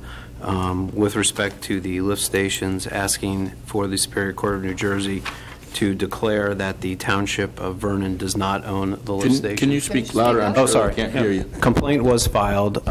with respect to the lift stations, asking for the Superior Court of New Jersey to declare that the Township of Vernon does not own the lift stations. Can you speak louder? I'm sure I can't hear you. Complaint was filed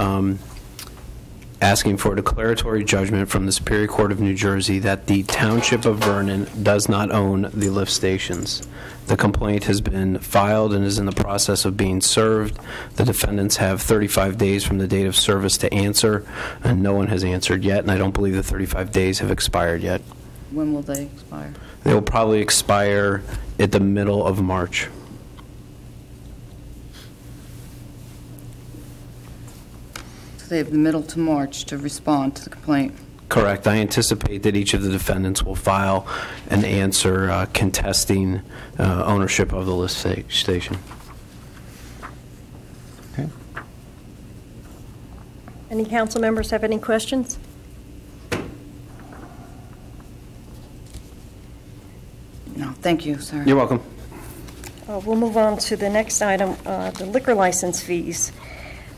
asking for a declaratory judgment from the Superior Court of New Jersey that the Township of Vernon does not own the lift stations. The complaint has been filed and is in the process of being served. The defendants have 35 days from the date of service to answer, and no one has answered yet, and I don't believe the 35 days have expired yet. When will they expire? They will probably expire at the middle of March. So they have the middle to March to respond to the complaint. Correct. I anticipate that each of the defendants will file an answer contesting ownership of the lift station. Okay. Any council members have any questions? No, thank you, sir. You're welcome. We'll move on to the next item, the liquor license fees.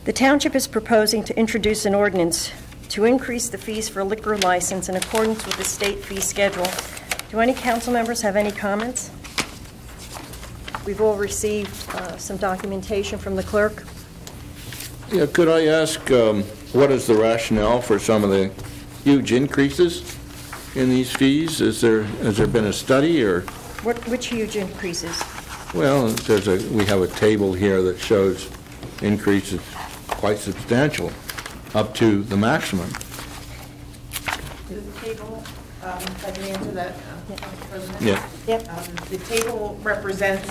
The township is proposing to introduce an ordinance to increase the fees for a liquor license in accordance with the state fee schedule. Do any council members have any comments? We've all received some documentation from the clerk. Yeah, could I ask what is the rationale for some of the huge increases in these fees? Has there been a study, or? Which huge increases? Well, we have a table here that shows increases quite substantial, up to the maximum. The table, if I can answer that, Council President? Yeah. Yep. The table represents,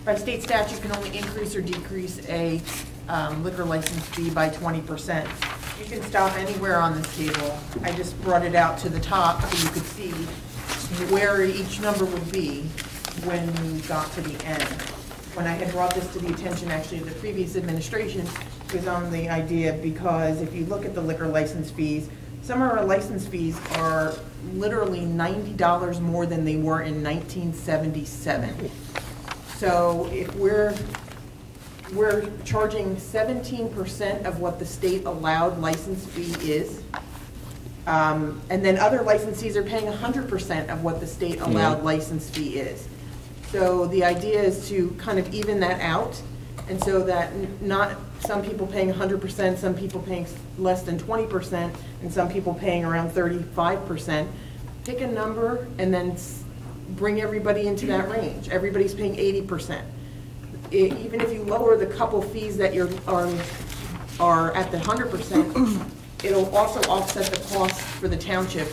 by state statute, can only increase or decrease a liquor license fee by 20%. You can stop anywhere on this table. I just brought it out to the top so you could see where each number would be when you got to the end. When I had brought this to the attention, actually, of the previous administration, it was on the idea because if you look at the liquor license fees, some of our license fees are literally $90 more than they were in 1977. So if we're charging 17% of what the state allowed license fee is, and then other licensees are paying 100% of what the state allowed license fee is. So the idea is to kind of even that out, and so that not some people paying 100%, some people paying less than 20%, and some people paying around 35%. Pick a number and then bring everybody into that range. Everybody's paying 80%. Even if you lower the couple fees that are at the 100%, it'll also offset the cost for the township.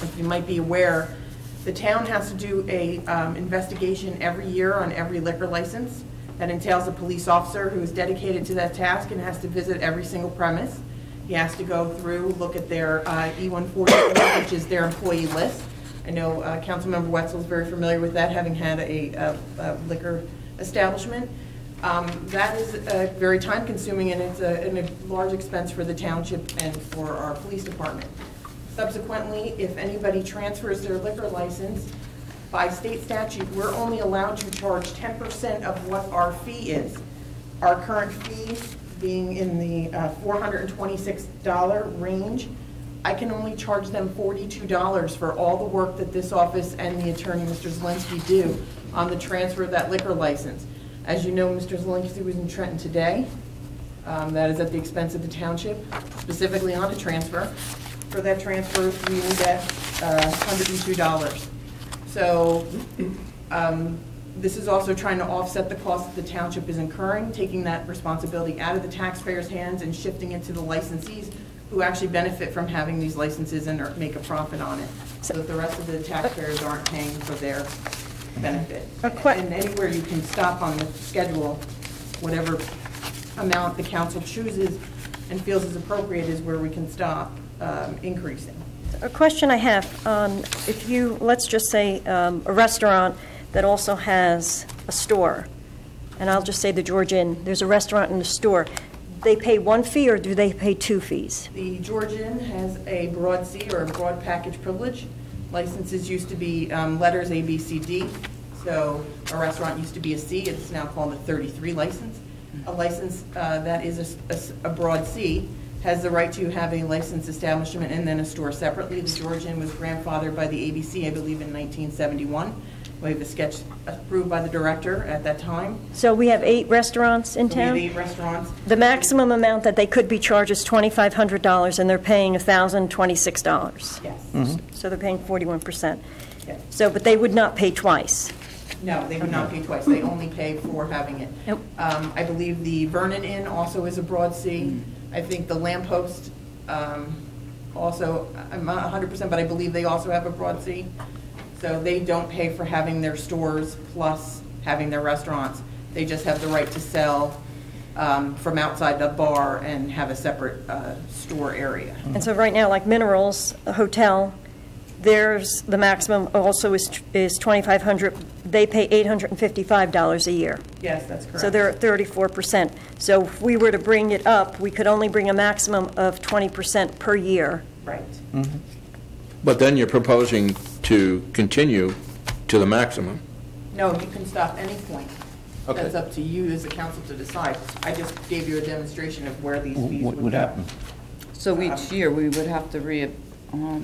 If you might be aware, the town has to do a investigation every year on every liquor license. That entails a police officer who is dedicated to that task and has to visit every single premise. He has to go through, look at their E-140, which is their employee list. I know Councilmember Wetzel is very familiar with that, having had a liquor establishment. That is very time-consuming, and it's a large expense for the township and for our police department. Subsequently, if anybody transfers their liquor license, by state statute, we're only allowed to charge 10% of what our fee is. Our current fee being in the $426 range, I can only charge them $42 for all the work that this office and the attorney, Mr. Zielinski, do on the transfer of that liquor license. As you know, Mr. Zelinski was in Trenton today. That is at the expense of the township, specifically on a transfer. For that transfer, we will get $102. So this is also trying to offset the cost that the township is incurring, taking that responsibility out of the taxpayers' hands and shifting it to the licensees who actually benefit from having these licenses and make a profit on it, so that the rest of the taxpayers aren't paying for their benefit. And anywhere you can stop on the schedule, whatever amount the council chooses and feels is appropriate is where we can stop increasing. A question I have, if you, let's just say a restaurant that also has a store, and I'll just say the George Inn, there's a restaurant and a store, they pay one fee or do they pay two fees? The George Inn has a broad C, or a broad package privilege. Licenses used to be letters A, B, C, D. So a restaurant used to be a C, it's now called a 33 license. A license that is a broad C has the right to have a licensed establishment and then a store separately. The George Inn was grandfathered by the ABC, I believe, in 1971. We have a sketch approved by the director at that time. So we have 8 restaurants in town? We have 8 restaurants. The maximum amount that they could be charged is $2,500, and they're paying $1,026. Yes. So they're paying 41%. Yes. So, but they would not pay twice? No, they would not pay twice. They only pay for having it. Nope. I believe the Vernon Inn also is a broad C. I think the Lamppost also, I'm not 100%, but I believe they also have a broad C. So they don't pay for having their stores plus having their restaurants. They just have the right to sell from outside the bar and have a separate store area. And so right now, like Minerals, a hotel, there's the maximum also is $2,500. They pay $855 a year. Yes, that's correct. So they're at 34%. So if we were to bring it up, we could only bring a maximum of 20% per year. Right. But then you're proposing to continue to the maximum. No, you can stop any point. Okay. That's up to you as a council to decide. I just gave you a demonstration of where these fees would go. happen? So each year, we would have to No,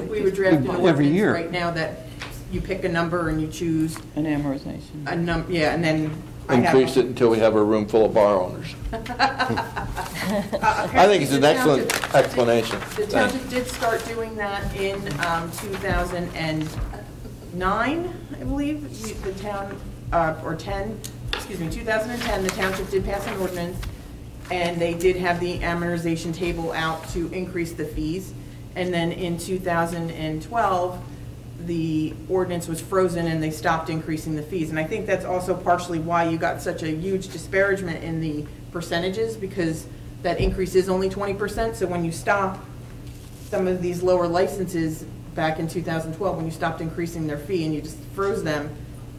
we would draft an Every ordinance year. right now that you pick a number and you choose an amortization. a number, yeah, and then Increase it until we have a room full of bar owners. I think it's an excellent explanation. The township did start doing that in 2009, I believe. The town, or 2010, the township did pass an ordinance, and they did have the amortization table out to increase the fees. And then in 2012, the ordinance was frozen and they stopped increasing the fees. And I think that's also partially why you got such a huge disparagement in the percentages, because that increase is only 20%. So when you stop some of these lower licenses back in 2012, when you stopped increasing their fee and you just froze them,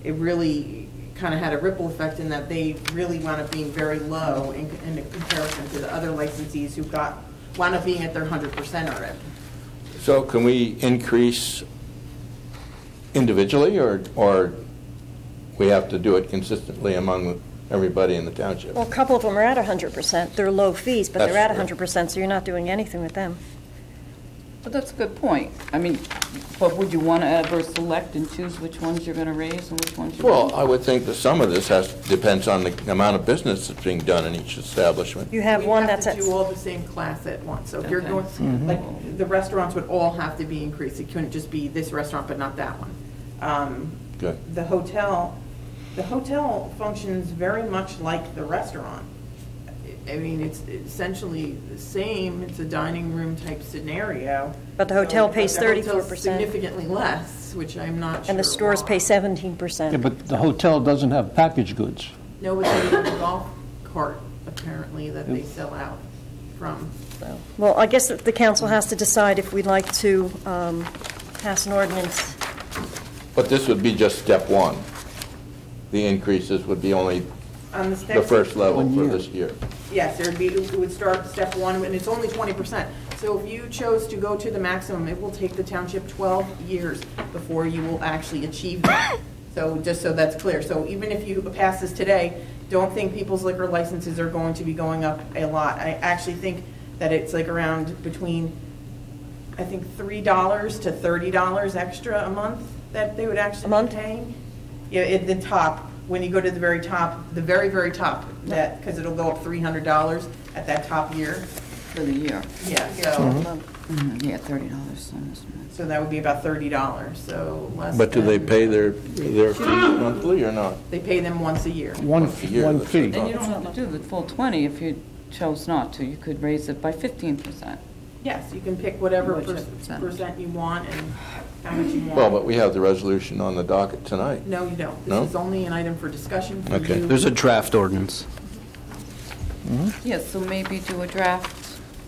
it really kind of had a ripple effect in that they really wound up being very low in comparison to the other licensees who wound up being at their 100% already. So can we increase individually, or we have to do it consistently among everybody in the township? Well, a couple of them are at 100%. They're low fees, but they're at That's 100%, so you're not doing anything with them. But that's a good point. I mean, but would you want to ever select and choose which ones you're going to raise and which ones you Well, won't? I would think that some of this depends on the amount of business that's being done in each establishment. You have one that's at... We have to do all the same class at once. So if you're Okay. going, like, the restaurants would all have to be increased. It couldn't just be this restaurant, but not that one. Good. The hotel functions very much like the restaurant. I mean, it's essentially the same. It's a dining room type scenario. But the hotel pays but the hotel's 34%. significantly less, which I'm not sure And the stores why. pay 17%. Yeah, but the hotel doesn't have packaged goods. No, but they have a golf cart, apparently, that they sell out from. So, well, I guess that the council has to decide if we'd like to pass an ordinance. But this would be just step one. The increases would be only On the the steps, first level for this year. yes, it would start step one, and it's only 20%. So if you chose to go to the maximum, it will take the township 12 years before you will actually achieve that. So just so that's clear. So even if you pass this today, don't think people's liquor licenses are going to be going up a lot. I actually think that it's like around between, I think, $3 to $30 extra a month that they would actually be paying. Yeah, at the top. when you go to the very top, very top, that, because it'll go up $300 at that top year. For the year. Yeah, so, Yeah, $30 on this one. so that would be about $30, so less But do they than- pay their fees monthly or not? They pay them once a year. One fee. And you don't have to do the full 20 if you chose not to. You could raise it by 15%. Yes, you can pick whatever Which percent you want and how much you want. Well, but we have the resolution on the docket tonight. No, you don't. No? This is only an item for discussion for Okay. you. There's a draft ordinance. Yes, so maybe do a draft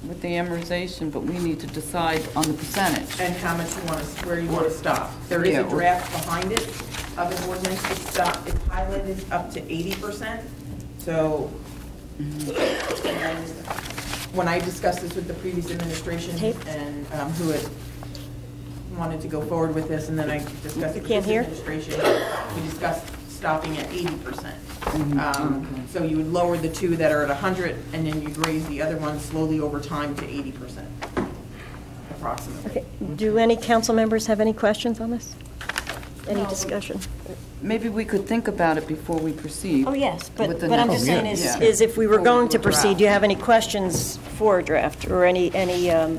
with the amortization, but we need to decide on the percentage. And how much you want to, where you want to stop. There is a Yeah. draft behind it of an ordinance. It's highlighted up to 80%. So when I discussed this with the previous administration and who had wanted to go forward with this, and then I discussed it with this administration, we discussed stopping at 80%. So you would lower the two that are at 100, and then you'd raise the other ones slowly over time to 80%, approximately. Okay. Do any council members have any questions on this? Any discussion? Maybe we could think about it before we proceed. Oh, yes, but with the what I'm next- just saying Yeah. is if we were Before going do to a proceed, draft. do you have any questions for a draft or any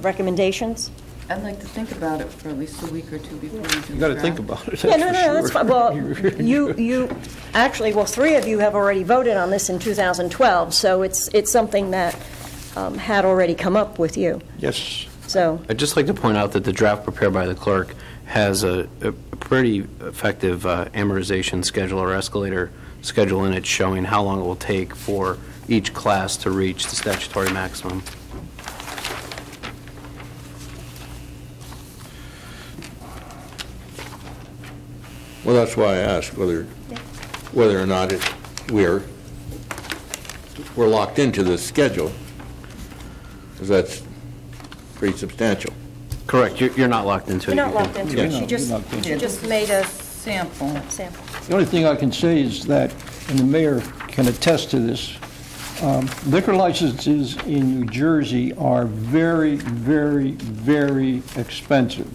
recommendations? I'd like to think about it for at least a week or two before we do the You got to draft. think about it. Yeah, no, for no, that's sure. fine. Well, actually, three of you have already voted on this in 2012, so it's something that had already come up with you. Yes. So, I'd just like to point out that the draft prepared by the clerk has a pretty effective amortization schedule or escalator schedule in it showing how long it will take for each class to reach the statutory maximum. Well, that's why I asked whether or not we're locked into this schedule, because that's pretty substantial. Correct. You're not locked into it. you're not locked into it. Yeah. She just, You're not locked into she just made a Sample. sample. The only thing I can say is that, and the mayor can attest to this, liquor licenses in New Jersey are very, very, very expensive.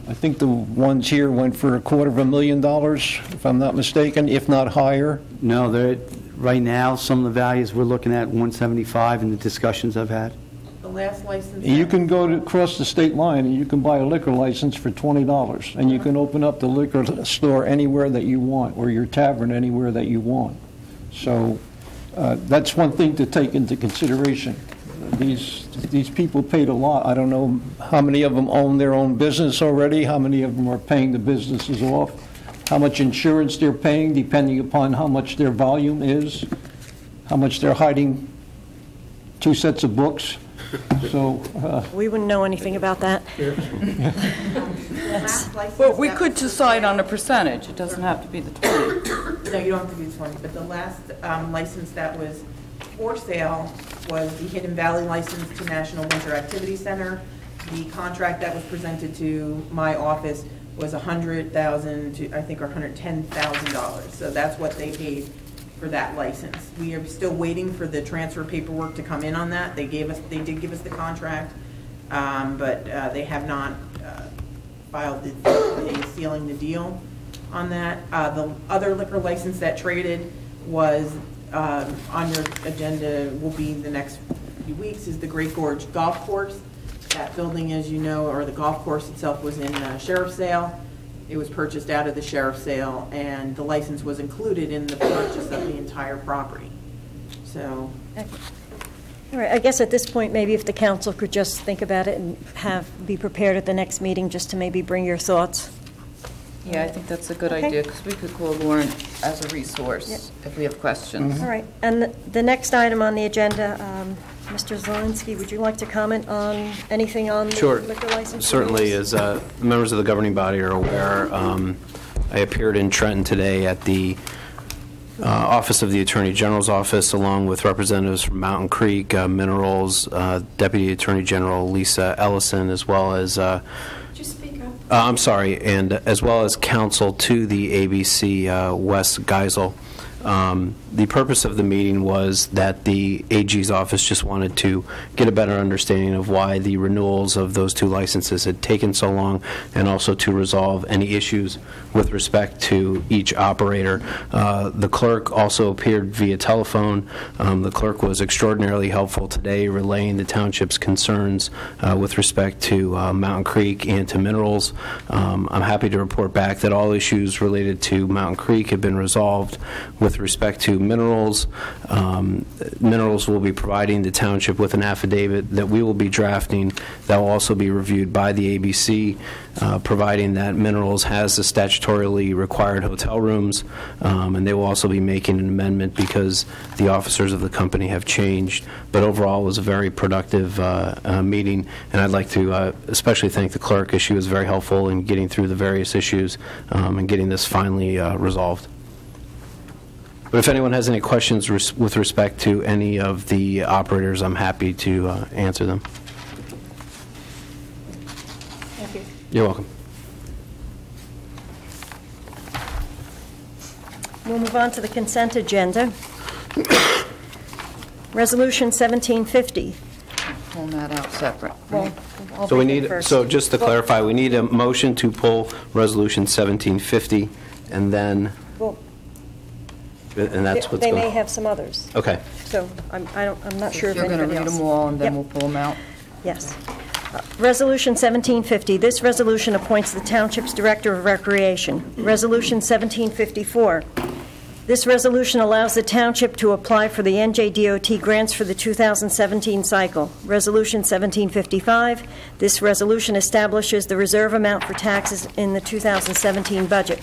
I think the ones here went for $250,000, if I'm not mistaken, if not higher. No, right now, some of the values we're looking at 175 in the discussions I've had. The last license. You can go across the state line and you can buy a liquor license for $20, and you can open up the liquor store anywhere that you want, or your tavern anywhere that you want. So that's one thing to take into consideration. These people paid a lot. I don't know how many of them own their own business already, how many of them are paying the businesses off, how much insurance they're paying depending upon how much their volume is, how much they're hiding 2 sets of books. So We wouldn't know anything about that. Well, we could decide on a percentage. It doesn't have to be the 20. No, you don't have to do this one, but the last license that was for sale was the Hidden Valley license to National Winter Activity Center. The contract that was presented to my office was $100,000 to, I think, or $110,000. So that's what they paid for that license. We are still waiting for the transfer paperwork to come in on that. They did give us the contract, but they have not filed the sealing the deal on that. The other liquor license that traded was on your agenda, will be the next few weeks, is the Great Gorge Golf Course. That building, as you know, or the golf course itself, was in sheriff's sale. It was purchased out of the sheriff's sale, and the license was included in the purchase of the entire property. So, All right, I guess at this point, maybe if the council could just think about it and be prepared at the next meeting just to maybe bring your thoughts. Yeah, I think that's a good Okay. idea, because we could call Lauren as a resource if we have questions. All right, and the next item on the agenda, Mr. Zelinski, would you like to comment on anything on the Sure. liquor license? Certainly, as members of the governing body are aware, I appeared in Trenton today at the Office of the Attorney General's office, along with representatives from Mountain Creek Minerals, Deputy Attorney General Lisa Ellison, as well as I'm sorry, and as well as counsel to the ABC, Wes Geisel. The purpose of the meeting was that the AG's office just wanted to get a better understanding of why the renewals of those 2 licenses had taken so long, and also to resolve any issues with respect to each operator. The clerk also appeared via telephone. The clerk was extraordinarily helpful today, relaying the township's concerns with respect to Mountain Creek and to minerals. I'm happy to report back that all issues related to Mountain Creek have been resolved. With respect to minerals, minerals will be providing the township with an affidavit that we will be drafting that will also be reviewed by the ABC, providing that minerals has the statutorily required hotel rooms, and they will also be making an amendment because the officers of the company have changed. But overall, it was a very productive meeting, and I'd like to especially thank the clerk, as she was very helpful in getting through the various issues and getting this finally resolved. But if anyone has any questions with respect to any of the operators, I'm happy to answer them. Thank you. You're welcome. We'll move on to the consent agenda. Resolution 1750. Pull that out separate. Well, I'll So we take it need, first. so just to clarify, we need a motion to pull Resolution 1750, and then, Well, and that's what's they going. may have some others. Okay. So I'm not sure if You're going to anybody read else. them all, and then Yep. we'll pull them out? Yes. Resolution 1750. This resolution appoints the Township's Director of Recreation. Resolution 1754. This resolution allows the Township to apply for the NJDOT grants for the 2017 cycle. Resolution 1755. This resolution establishes the reserve amount for taxes in the 2017 budget.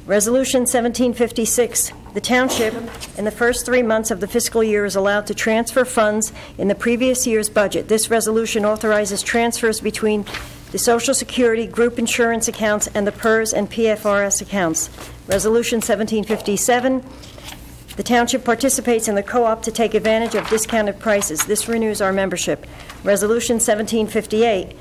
Resolution 1756, the Township, in the first 3 months of the fiscal year, is allowed to transfer funds in the previous year's budget. This resolution authorizes transfers between the Social Security, group insurance accounts, and the PERS and PFRS accounts. Resolution 1757, the Township participates in the co-op to take advantage of discounted prices. This renews our membership. Resolution 1758,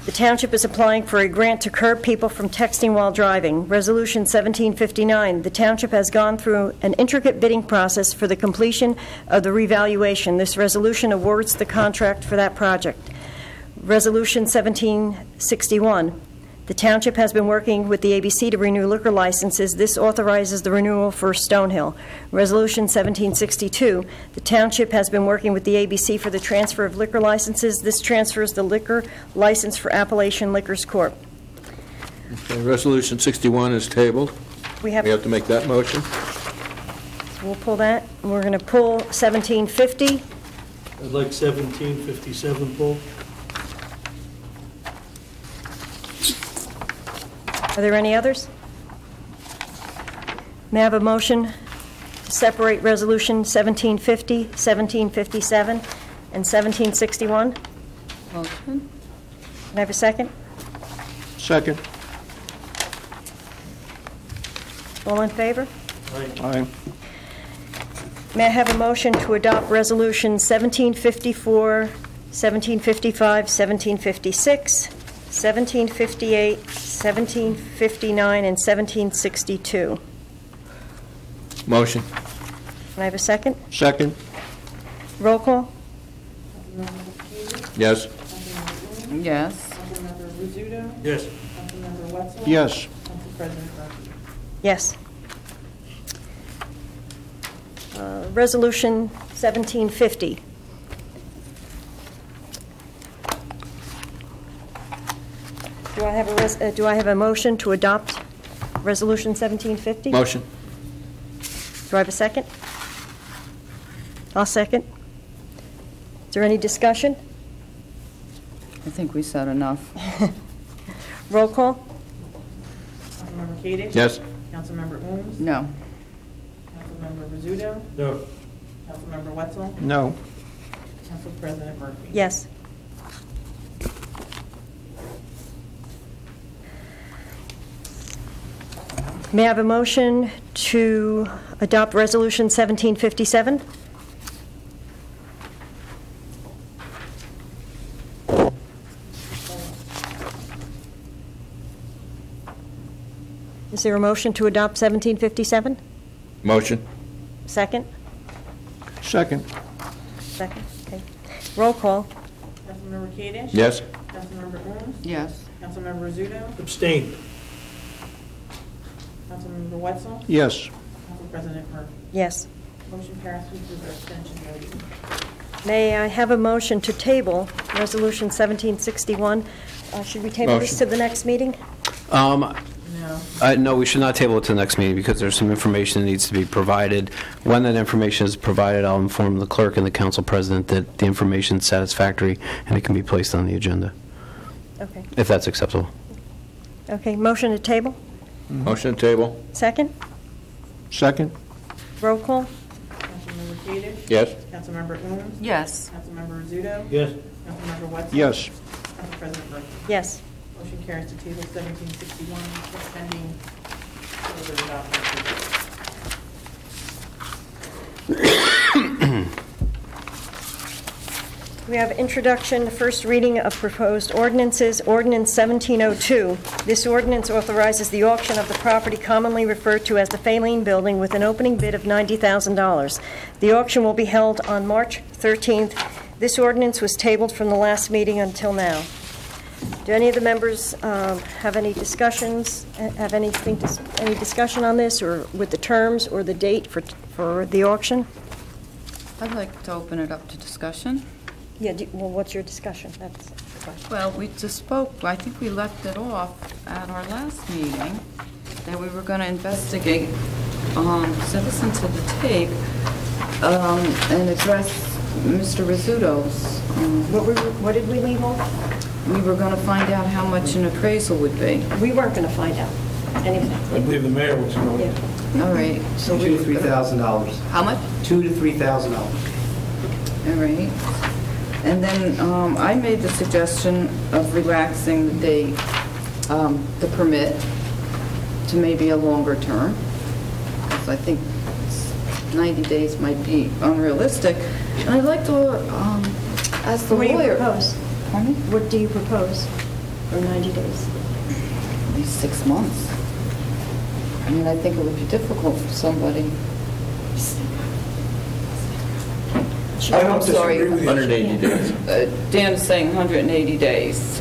the Township is applying for a grant to curb people from texting while driving. Resolution 1759, the Township has gone through an intricate bidding process for the completion of the revaluation. This resolution awards the contract for that project. Resolution 1761, the Township has been working with the ABC to renew liquor licenses. This authorizes the renewal for Stonehill. Resolution 1762, the Township has been working with the ABC for the transfer of liquor licenses. This transfers the liquor license for Appalachian Liquors Corp. Okay, Resolution 61 is tabled. We have to make that motion. We'll pull that. And we're going to pull 1750. I'd like 1757 pulled. Are there any others? May I have a motion to separate Resolution 1750, 1757, and 1761? Motion? Can I have a second? Second. All in favor? Aye. May I have a motion to adopt Resolution 1754, 1755, 1756, 1758, 1759, and 1762? Motion. Can I have a second? Second. Roll call? Yes. Yes. Councilmember Rizzuto? Yes. Councilmember Wetzel? Yes. Council President Murphy? Yes. Resolution 1750. Do I have a motion to adopt Resolution 1750? Motion. Do I have a second? I'll second. Is there any discussion? I think we said enough. Roll call? Councilmember Koenig? Yes. Councilmember Ooms? No. Councilmember Rizzuto? No. Councilmember Wetzel? No. Council President Murphy? Yes. May I have a motion to adopt Resolution 1757? Is there a motion to adopt 1757? Motion. Second? Second. Second, okay. Roll call. Councilmember Kadesh? Yes. Councilmember Owens? Yes. Councilmember Rizzuto? Abstain. Councilmember Wetzel? Yes. Council President Murphy? Yes. Motion passed with the abstention voted. May I have a motion to table Resolution 1761? Should we table this to Motion. the next meeting? No. No, we should not table it to the next meeting because there's some information that needs to be provided. When that information is provided, I'll inform the clerk and the council president that the information is satisfactory and it can be placed on the agenda, Okay. if that's acceptable. Okay, motion to table? Motion to table. Second? Second. Roll call? Councilmember Kadesh? Yes. Councilmember Owens? Yes. Councilmember Rizzuto? Yes. Councilmember Wetzel? Yes. Council President Murphy? Yes. Motion carries to table 1761, pending further adoption. We have introduction, first reading of proposed ordinances, Ordinance 1702. This ordinance authorizes the auction of the property commonly referred to as the Faline Building with an opening bid of $90,000. The auction will be held on March 13th. This ordinance was tabled from the last meeting until now. Do any of the members have any discussions, have any discussion on this, or with the terms or the date for the auction? I'd like to open it up to discussion. Yeah, well, what's your discussion? That's the question. Well, we just spoke, I think we left it off at our last meeting, that we were going to investigate citizens of the tape and address Mr. Rizzuto's. What did we leave off? We were going to find out how much an appraisal would be. We weren't going to find out anything. I believe the mayor was going. Yeah. All right. So $2,000 to $3,000. How much? $2,000 to $3,000. All right. And then I made the suggestion of relaxing the date, the permit, to maybe a longer term, because I think 90 days might be unrealistic. And I'd like to ask the lawyer. What do you propose? Pardon me? What do you propose for 90 days? At least 6 months. I mean, I think it would be difficult for somebody. I don't sorry. disagree with you. 180 days. Dan is saying 180 days.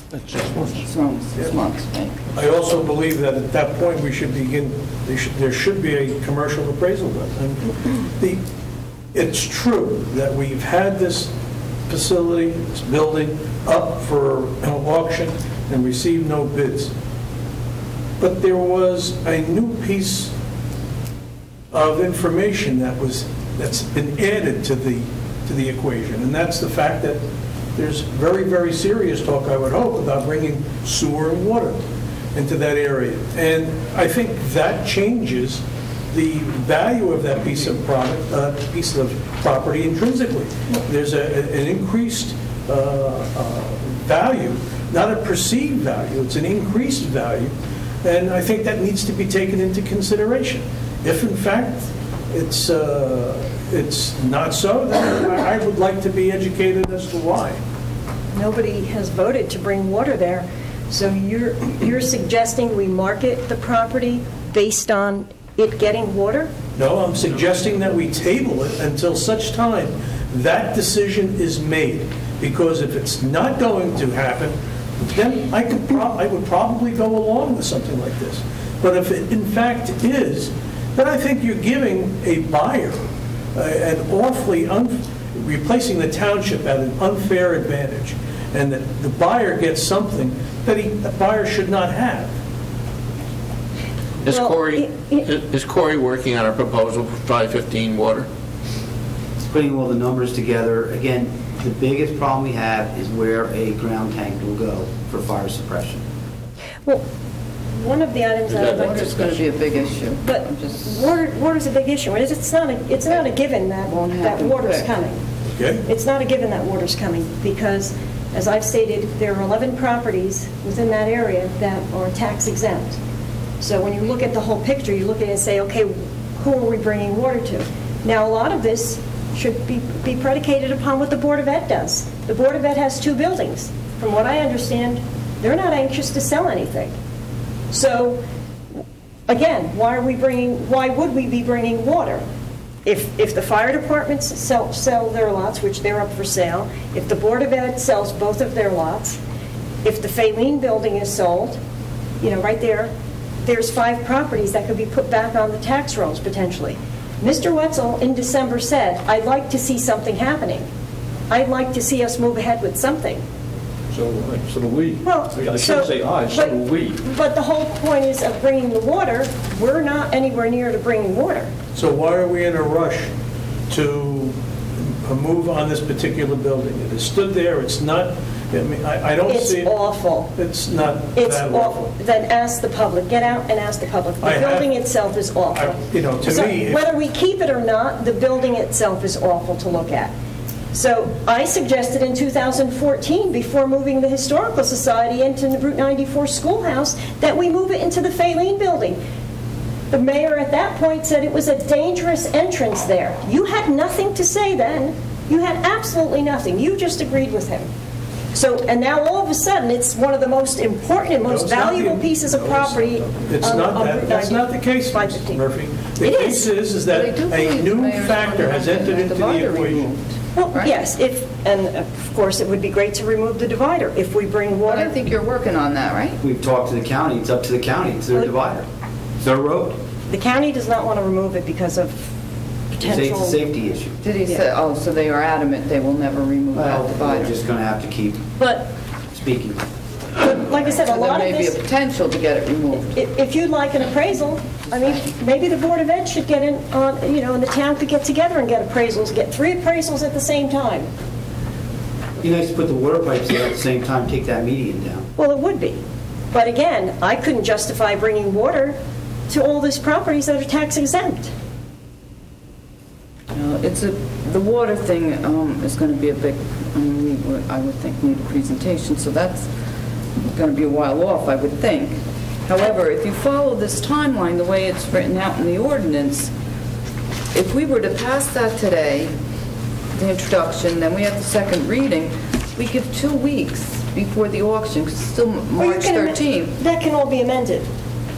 That's 6 months. 6 months, right? I also believe that at that point, we should begin, there should be a commercial appraisal done. And it's true that we've had this facility, this building, up for an auction and received no bids. But there was a new piece of information that's been added to the equation, and that's the fact that there's very, very serious talk, I would hope, about bringing sewer and water into that area. And I think that changes the value of that piece of property intrinsically. There's an increased value, not a perceived value, it's an increased value, and I think that needs to be taken into consideration. If in fact it's not so, then I would like to be educated as to why. Nobody has voted to bring water there, so you're suggesting we market the property based on it getting water? No, I'm suggesting that we table it until such time that decision is made, because if it's not going to happen, then I would probably go along with something like this. But if it in fact is, then I think you're giving a buyer an awfully, replacing the township at an unfair advantage, and that the buyer gets something that the buyer should not have. Is Corey working on a proposal for 515 water? Putting all the numbers together. Again, the biggest problem we have is where a ground tank will go for fire suppression. Well, one of the items that I'd like to Water's going to be a big issue. But water's a big issue. It's not a given that water's coming. Okay. It's not a given that water's coming, because, as I've stated, there are 11 properties within that area that are tax exempt. So when you look at the whole picture, you look at it and say, okay, who are we bringing water to? Now, a lot of this should be predicated upon what the Board of Ed does. The Board of Ed has 2 buildings. From what I understand, they're not anxious to sell anything. So again, why would we be bringing water? If the fire departments sell their lots, which they're up for sale, if the Board of Ed sells both of their lots, if the Faline building is sold, right there's 5 properties that could be put back on the tax rolls potentially. Mr. Wetzel in December said, I'd like to see something happening. I'd like to see us move ahead with something. So do we. Well, I shouldn't say I, so do we. But the whole point is of bringing the water. We're not anywhere near to bringing water. So why are we in a rush to move on this particular building? It has stood there, it's not, I don't see. It's awful. It's not It's that awful. Then ask the public. Get out and ask the public. The building itself is awful. To me. Whether we keep it or not, the building itself is awful to look at. So I suggested in 2014, before moving the Historical Society into the Route 94 schoolhouse, that we move it into the Faline building. The mayor at that point said it was a dangerous entrance there. You had nothing to say then. You had absolutely nothing. You just agreed with him. So, and now all of a sudden, it's one of the most important and most valuable pieces of property. It's not that. That's not the case, Murphy. The case is that a new factor has entered into the equation. Well, yes, and of course, it would be great to remove the divider if we bring water. But I think you're working on that, right? We've talked to the county. It's up to the county. It's their divider. It's their road. The county does not want to remove it because of potential. It's a safety issue. Did he say, oh, so they are adamant they will never remove that divider? We're just going to have to keep speaking. But like I said, a lot of this. There may be a potential to get it removed. If you'd like an appraisal, I mean, maybe the Board of Ed should get in on, and the town could get together and get appraisals, get 3 appraisals at the same time. It'd be nice to put the water pipes there at the same time, take that median down. Well, it would be. But again, I couldn't justify bringing water to all these properties that are tax exempt. The water thing is going to be a big, I would think, need a presentation, so that's going to be a while off, I would think. However, if you follow this timeline the way it's written out in the ordinance, if we were to pass that today, the introduction, then we have the second reading, we give 2 weeks before the auction, because it's still March 13th. That can all be amended.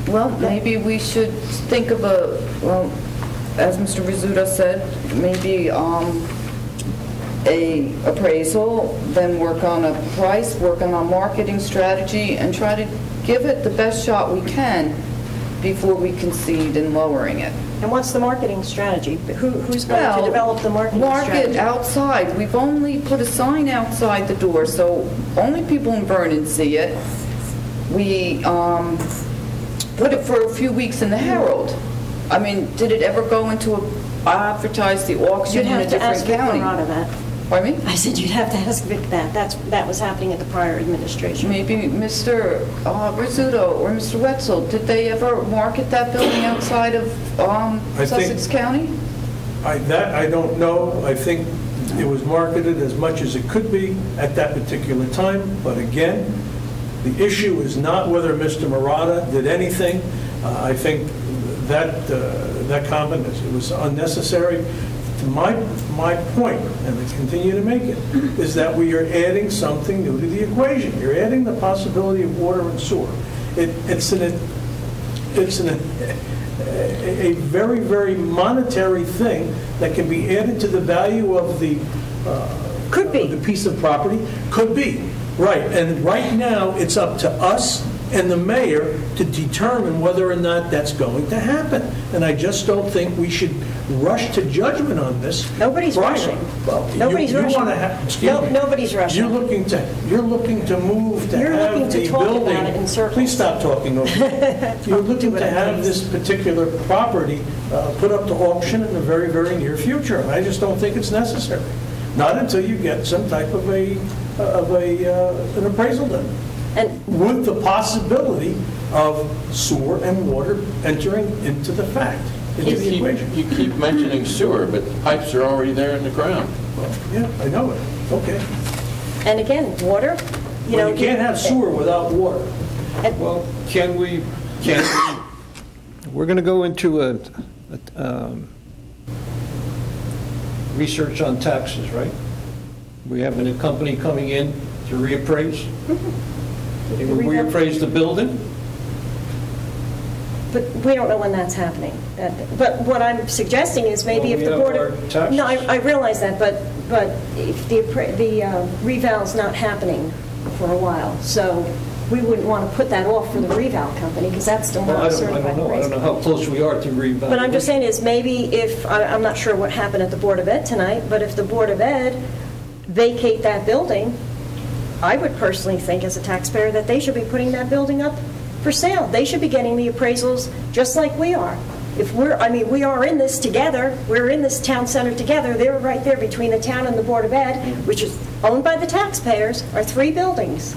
Well, maybe we should think of as Mr. Rizzuto said, maybe a appraisal, then work on a price, work on a marketing strategy, and try to give it the best shot we can before we concede in lowering it. And what's the marketing strategy? Who's going to develop the marketing strategy? Market outside. We've only put a sign outside the door, so only people in Vernon see it. We put it for a few weeks in the Herald. I mean, did it ever go into advertise the auction in a different county? You'd have to ask Vic that. Pardon me? I said you'd have to ask Vic that. That was happening at the prior administration. Maybe Mr. Rizzuto or Mr. Wetzel, did they ever market that building outside of Sussex County? I don't know. I think it was marketed as much as it could be at that particular time. But again, the issue is not whether Mr. Murata did anything. I think that comment, it was unnecessary. To my point, and I continue to make it, is that we are adding something new to the equation. You're adding the possibility of water and sewer. It's a very, very monetary thing that can be added to the value of the the piece of property. Could be, right. And right now, it's up to us and the mayor to determine whether or not that's going to happen. And I just don't think we should rush to judgment on this. Nobody's rushing. Well, nobody's rushing. Nobody's rushing. You're looking to move to have the building. About it in circles. Please stop talking over me. You're looking to have this particular property put up to auction in the very, very near future. And I just don't think it's necessary. Not until you get some type of an appraisal done. And with the possibility of sewer and water entering into the fact, into the equation. You keep mentioning sewer, but the pipes are already there in the ground. Well, yeah, I know it. Okay. And again, water. You can't have sewer without water. Well, can we? We're going to go into a research on taxes, right? We have a company coming in to reappraise. Mm-hmm. We reappraise the building. But we don't know when that's happening. But what I'm suggesting is maybe if the Board of... No, I realize that, but if the reval's not happening for a while, so we wouldn't want to put that off for the reval company, because that's still not a certified appraisal. I don't know how close we are to reval. But I'm just saying is maybe if, I'm not sure what happened at the Board of Ed tonight, but if the Board of Ed vacate that building, I would personally think as a taxpayer that they should be putting that building up for sale. They should be getting the appraisals just like we are. If we are in this together, we're in this town center together, they're right there between the town and the Board of Ed, which is owned by the taxpayers, are 3 buildings.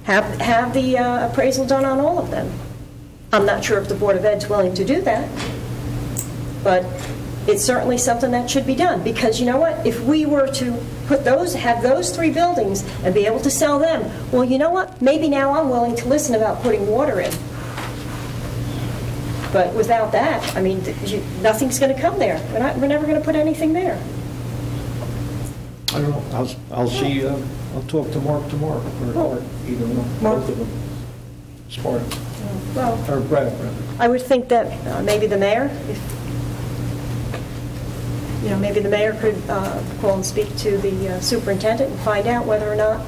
Have the appraisal done on all of them. I'm not sure if the Board of Ed's willing to do that, but it's certainly something that should be done, because you know what? If we were to have those 3 buildings and be able to sell them, well, you know what? Maybe now I'm willing to listen about putting water in. But without that, I mean, nothing's going to come there. We're never going to put anything there. I don't know. I'll see. I'll talk to Mark tomorrow, or either one, both of them. Smart. Well, Or Brad, rather. I would think that maybe the mayor, maybe the mayor could call and speak to the superintendent and find out whether or not.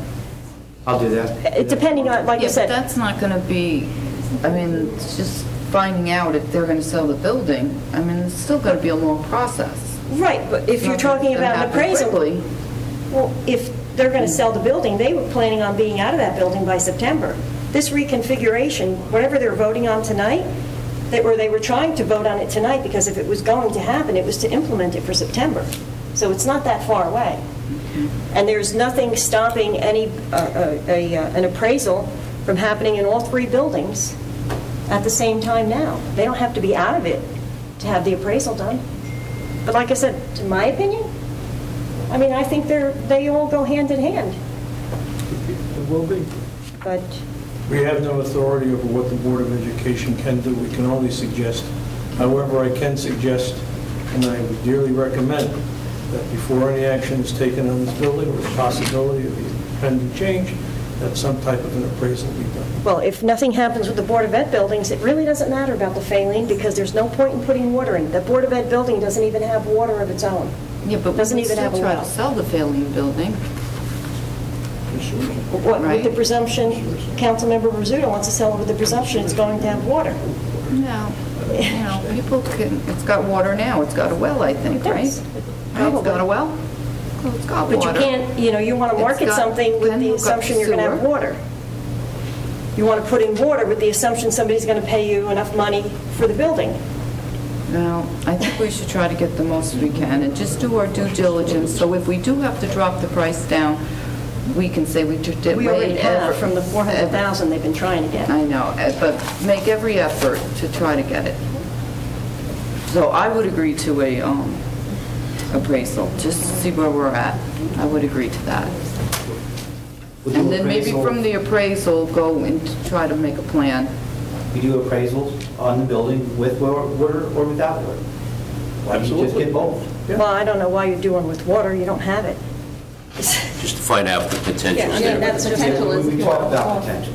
I'll do that. Depending on, like I said. But that's not going to be, I mean, it's just finding out if they're going to sell the building. I mean, it's still going to be a long process. Right, but if you're talking about an appraisal, well, if they're going to sell the building, they were planning on being out of that building by September. This reconfiguration, whatever they're voting on tonight, they were trying to vote on it tonight, because if it was going to happen, it was to implement it for September. So it's not that far away. And there's nothing stopping an appraisal from happening in all 3 buildings at the same time now. They don't have to be out of it to have the appraisal done. But like I said, in my opinion, I mean, I think they all go hand in hand. It will be. But we have no authority over what the Board of Education can do. We can only suggest. However, I can suggest, and I would dearly recommend, that before any action is taken on this building, with the possibility of the pending change, that some type of an appraisal be done. well, if nothing happens with the Board of Ed buildings, it really doesn't matter about the Faline, because there's no point in putting water in. The Board of Ed building doesn't even have water of its own. Yeah, but doesn't we even still have a try well. to sell the Faline building. What, Right. with the presumption, Councilmember Rizzuto wants to sell it with the presumption it's going to have water. No, people can, it's got water now, it's got a well, I think, right? Right, it's got a well? Well, it's got water. But you can't, you want to market something with the assumption you're going to have water. You want to put in water with the assumption somebody's going to pay you enough money for the building. No, I think we should try to get the most we can and just do our due diligence. So if we do have to drop the price down, we can say we did We already have from the 400,000 they've been trying to get. I know, but make every effort to try to get it. So I would agree to a appraisal, just to see where we're at. I would agree to that. And then maybe from the appraisal, go and try to make a plan. We do appraisals on the building with water or without water. Why don't you just get both? Well, I don't know why you're doing with water, you don't have it. Just to find out the potential. Yeah, I mean, that's the potential is. We talk about potential.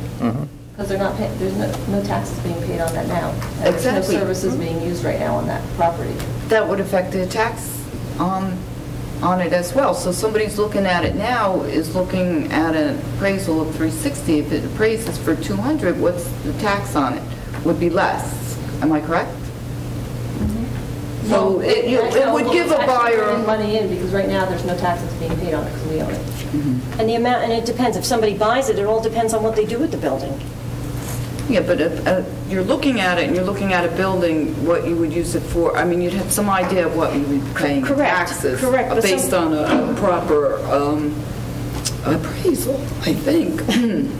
Because they're not paying, there's no taxes being paid on that now. And there's Exactly. no services being used right now on that property. That would affect the tax on it as well. So somebody's looking at it now is looking at an appraisal of 360. If it appraises for 200, what's the tax on it? Would be less. Am I correct? So it would give a buyer Money in, because right now there's no taxes being paid on it because we own it. And the amount, and it depends, if somebody buys it, it all depends on what they do with the building. Yeah, but if you're looking at it and you're looking at a building, what you would use it for, I mean, you'd have some idea of what you would be paying taxes Correct, but based on a proper appraisal, I think.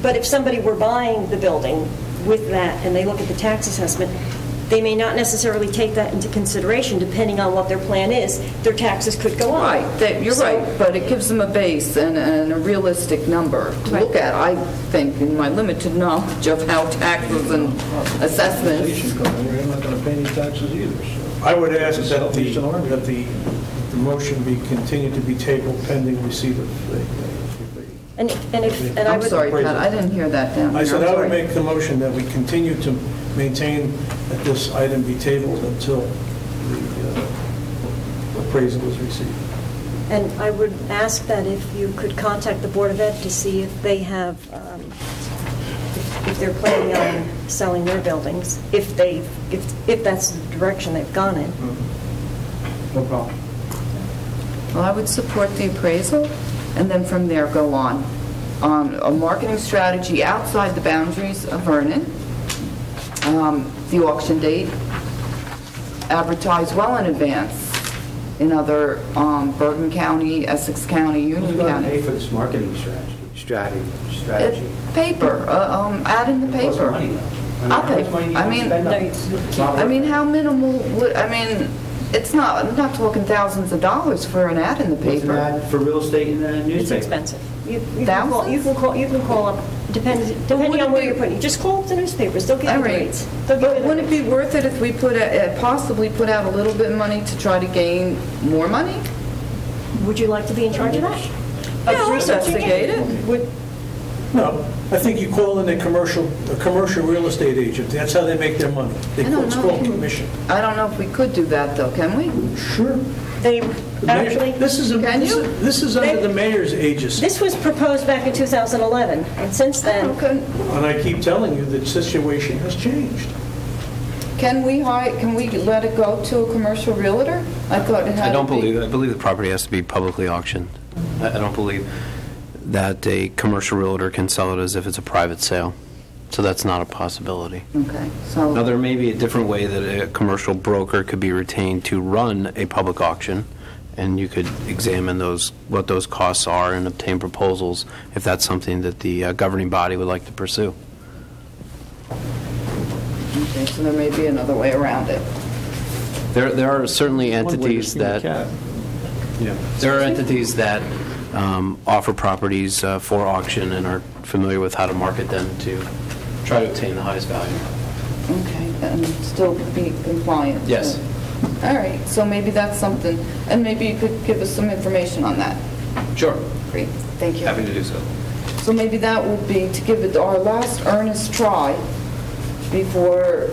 But if somebody were buying the building with that and they look at the tax assessment, they may not necessarily take that into consideration, depending on what their plan is. Their taxes could go up. Right, you're right, but it gives them a base and a realistic number to look at, I think, in my limited knowledge of how taxes and assessments. They're not going to pay any taxes either. So. I would ask that the motion be continued to be tabled pending receipt of the... And I I'm would, sorry, Pat, I didn't hear that down here. I said I'm I would sorry. make the motion that we continue to maintain that this item be tabled until the appraisal is received. And I would ask that if you could contact the Board of Ed to see if they have, if they're planning on selling their buildings, if that's the direction they've gone in. No problem. Well, I would support the appraisal, and then from there go on. A marketing strategy outside the boundaries of Vernon, the auction date, advertise well in advance in other Bergen County, Essex County, Union Who's going to County. pay for this marketing strategy? Paper, ad in the paper. I'll pay. I mean, how minimal would, it's not, I'm not talking thousands of dollars for an ad in the What's an paper. ad for real estate in the newspaper? It's expensive. You can call up, depending on where you're putting it. Just call up the newspapers, they'll give you the rates. But wouldn't it be worth it if we possibly put out a little bit of money to try to gain more money? Would you like to be in charge of that? Yeah, investigate it. No, I think you call in a commercial real estate agent. That's how they make their money. It's called commission. I don't know if we could do that, though, can we? Sure. They actually... This is under the mayor's aegis. This was proposed back in 2011, and since then... And I keep telling you that the situation has changed. Can we let it go to a commercial realtor? I thought it had I to be. I believe the property has to be publicly auctioned. I don't believe that a commercial realtor can sell it as if it's a private sale. So that's not a possibility. Okay. So now, there may be a different way that a commercial broker could be retained to run a public auction, and you could examine what those costs are and obtain proposals if that's something that the governing body would like to pursue. Okay, so there may be another way around it. There are certainly entities that offer properties for auction and are familiar with how to market them to try to obtain the highest value. Okay, and still be compliant. Yes. All right, so maybe that's something, and maybe you could give us some information on that. Sure. Great, thank you. Happy to do so. So maybe that will be to give it our last earnest try before,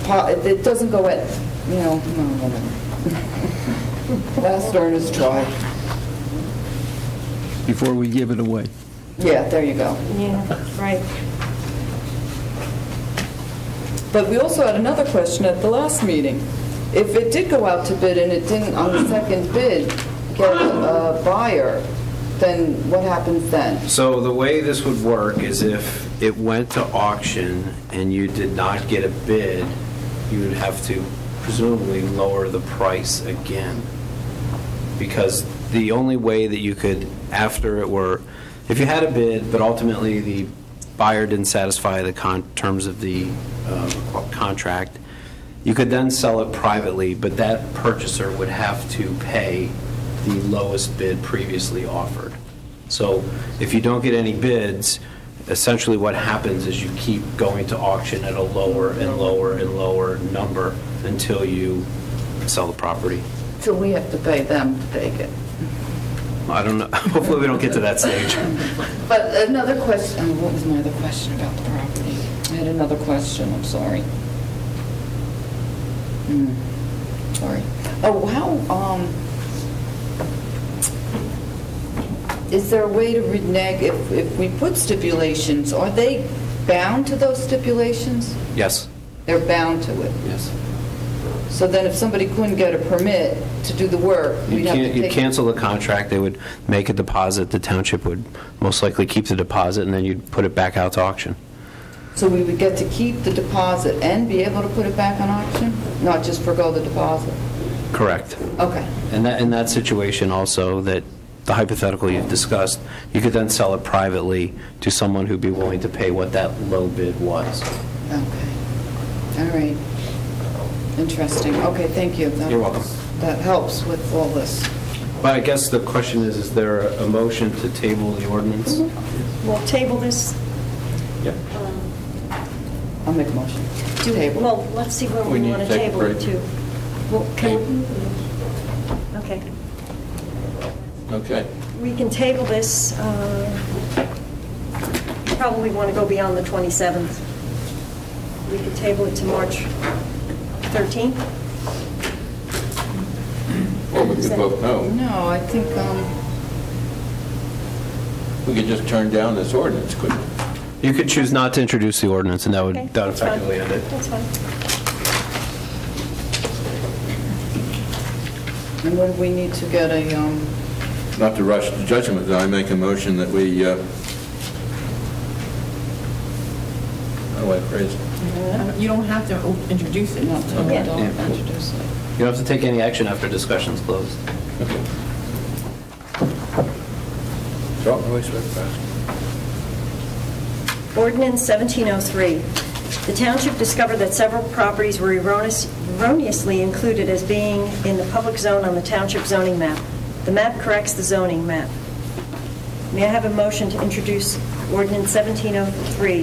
it doesn't go at, no, whatever. Last earnest try. Before we give it away. Yeah, there you go. Yeah, right. But we also had another question at the last meeting. If it did go out to bid and it didn't, on the second bid, get a buyer, then what happens then? So the way this would work is if it went to auction and you did not get a bid, you would have to presumably lower the price again. Because the only way that you could, after it were, if you had a bid, but ultimately the buyer didn't satisfy the terms of the contract, you could then sell it privately, but that purchaser would have to pay the lowest bid previously offered. So if you don't get any bids, essentially what happens is you keep going to auction at a lower and lower and lower number until you sell the property. So we have to pay them to take it. I don't know. Hopefully we don't get to that stage. But another question, what was my other question about the property? I had another question, I'm sorry. Sorry. Oh, how, is there a way to renege, if we put stipulations, are they bound to those stipulations? Yes. They're bound to it? Yes. So then if somebody couldn't get a permit to do the work, we'd have to take... You'd cancel the contract, they would make a deposit, the township would most likely keep the deposit, and then you'd put it back out to auction. So we would get to keep the deposit and be able to put it back on auction? Not just forgo the deposit? Correct. Okay. And in that situation also, that the hypothetical you've discussed, you could then sell it privately to someone who'd be willing to pay what that low bid was. Okay. All right. Interesting. Okay, thank you. You're welcome. That helps with all this. But I guess the question is there a motion to table the ordinance? Mm-hmm. We'll table this. Yep. I'll make a motion. Table. Well, let's see where we want to table it to. Well, okay. Okay. We can table this, probably want to go beyond the 27th. we could table it to March 13th? Or we could vote no. No, I think, We could just turn down this ordinance, couldn't we? You could choose not to introduce the ordinance, and that would Okay, that would that's fine. effectively end it. That's fine. and what do we need to get a, Not to rush to judgment, I make a motion that we, how do I phrase it? You don't have to introduce it. not to, don't introduce it? You don't have to take any action after discussion's closed. Drop noise right fast. Ordinance 1703. The township discovered that several properties were erroneously included as being in the public zone on the township zoning map. The map corrects the zoning map. May I have a motion to introduce ordinance 1703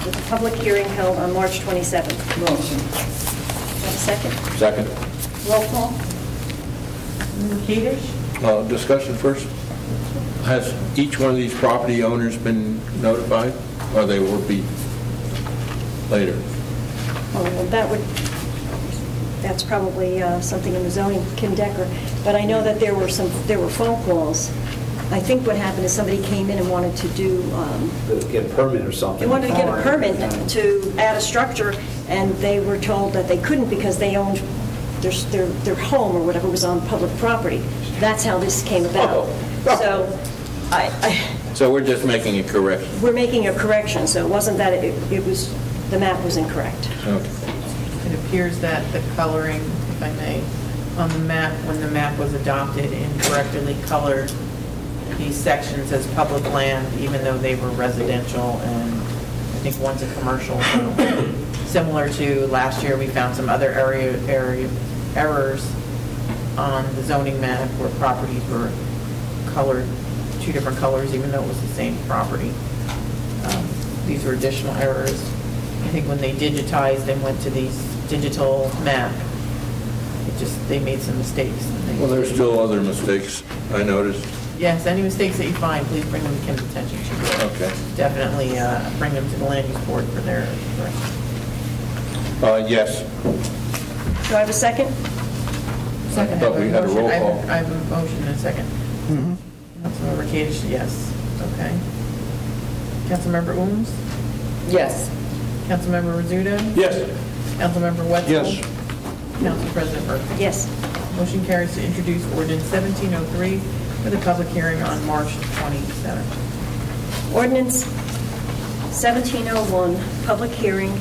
with a public hearing held on March 27th? Motion. Have a second? Second. Roll call? Kadesh? Discussion first. Has each one of these property owners been notified, or they will be later? Oh, well, that's probably something in the zoning, Kim Decker. But I know that there were phone calls. I think what happened is somebody came in and wanted to do, Get a permit or something. they wanted to get a permit to add a structure, and they were told that they couldn't because they owned their home or whatever was on public property. That's how this came about. So So we're just making a correction. we're making a correction, so it wasn't that it was, the map was incorrect. Okay. It appears that the coloring, if I may, on the map, when the map was adopted, incorrectly colored these sections as public land, even though they were residential, and I think one's a commercial. So similar to last year, we found some other area errors on the zoning map where properties were colored two different colors, even though it was the same property. These were additional errors. I think when they digitized and went to these digital map, they made some mistakes. Well, there's still other mistakes, I noticed. Yes, any mistakes that you find, please bring them to Kim's attention. She will Okay. definitely bring them to the land use board for their correction. Yes. Do I have a second? Second. But we had a roll call. I have a motion and a second. Councilmember Kadesh, yes. Okay. Councilmember Ooms? Yes. Councilmember Rizzuto? Yes. Councilmember Wetzel? Yes. Council President Murphy? Yes. Motion carries to introduce ordinance 1703 for the public hearing on March 27th. Ordinance 1701, public hearing.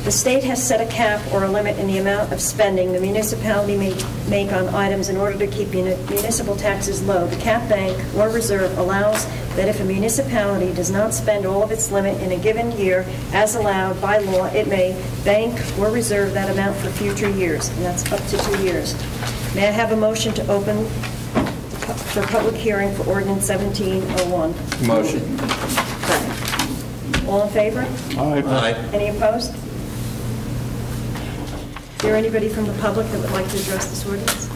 The state has set a cap or a limit in the amount of spending the municipality may make on items in order to keep municipal taxes low. The cap bank or reserve allows that if a municipality does not spend all of its limit in a given year as allowed by law, it may bank or reserve that amount for future years, and that's up to 2 years. May I have a motion to open for public hearing for ordinance 1701? Motion. All in favor? Aye. Any opposed? Is there anybody from the public that would like to address this ordinance?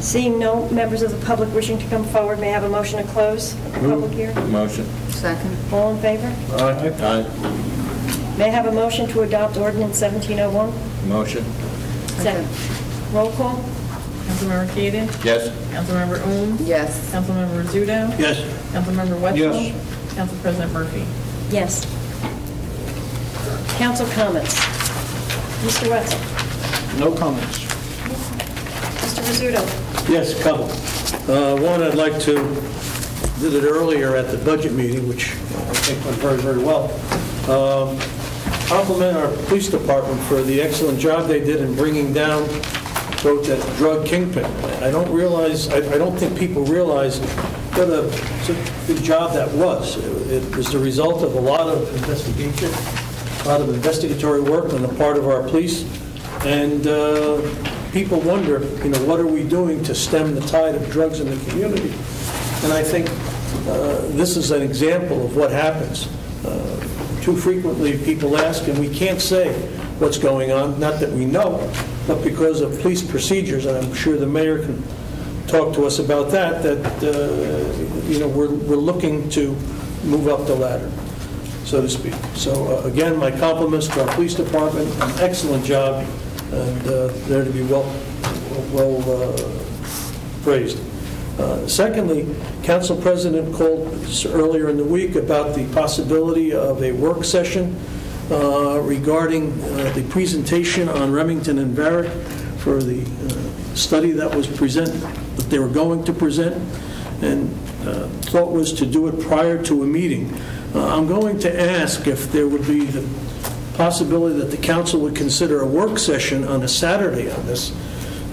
Seeing no members of the public wishing to come forward, may I have a motion to close the public hearing? Motion. Second. All in favor? Aye. May I have a motion to adopt ordinance 1701? Motion. Second. Roll call? Councilmember Kaden? Yes. Councilmember Ooms? Yes. Councilmember Rizzuto? Yes. Councilmember Wetzel? Yes. Council President Murphy? Yes. Council comments. Mr. Wetzel? No comments. Mr. Rizzuto? Yes, a couple. One, I'd like to, did it earlier at the budget meeting, which I think went very, very well. Compliment our police department for the excellent job they did in bringing down, quote, that drug kingpin. I don't think people realize what a good job that was. It was the result of a lot of investigation, a lot of investigatory work on the part of our police, and people wonder, what are we doing to stem the tide of drugs in the community? And I think this is an example of what happens. Too frequently, people ask, and we can't say what's going on, not that we know, but because of police procedures, and I'm sure the mayor can talk to us about that, we're looking to move up the ladder. so to speak. So again, my compliments to our police department, an excellent job, and they're to be well praised. Secondly, Council President called earlier in the week about the possibility of a work session regarding the presentation on Remington and Varick for the study that was that they were going to present, and thought was to do it prior to a meeting. I'm going to ask if there would be the possibility that the council would consider a work session on a Saturday on this,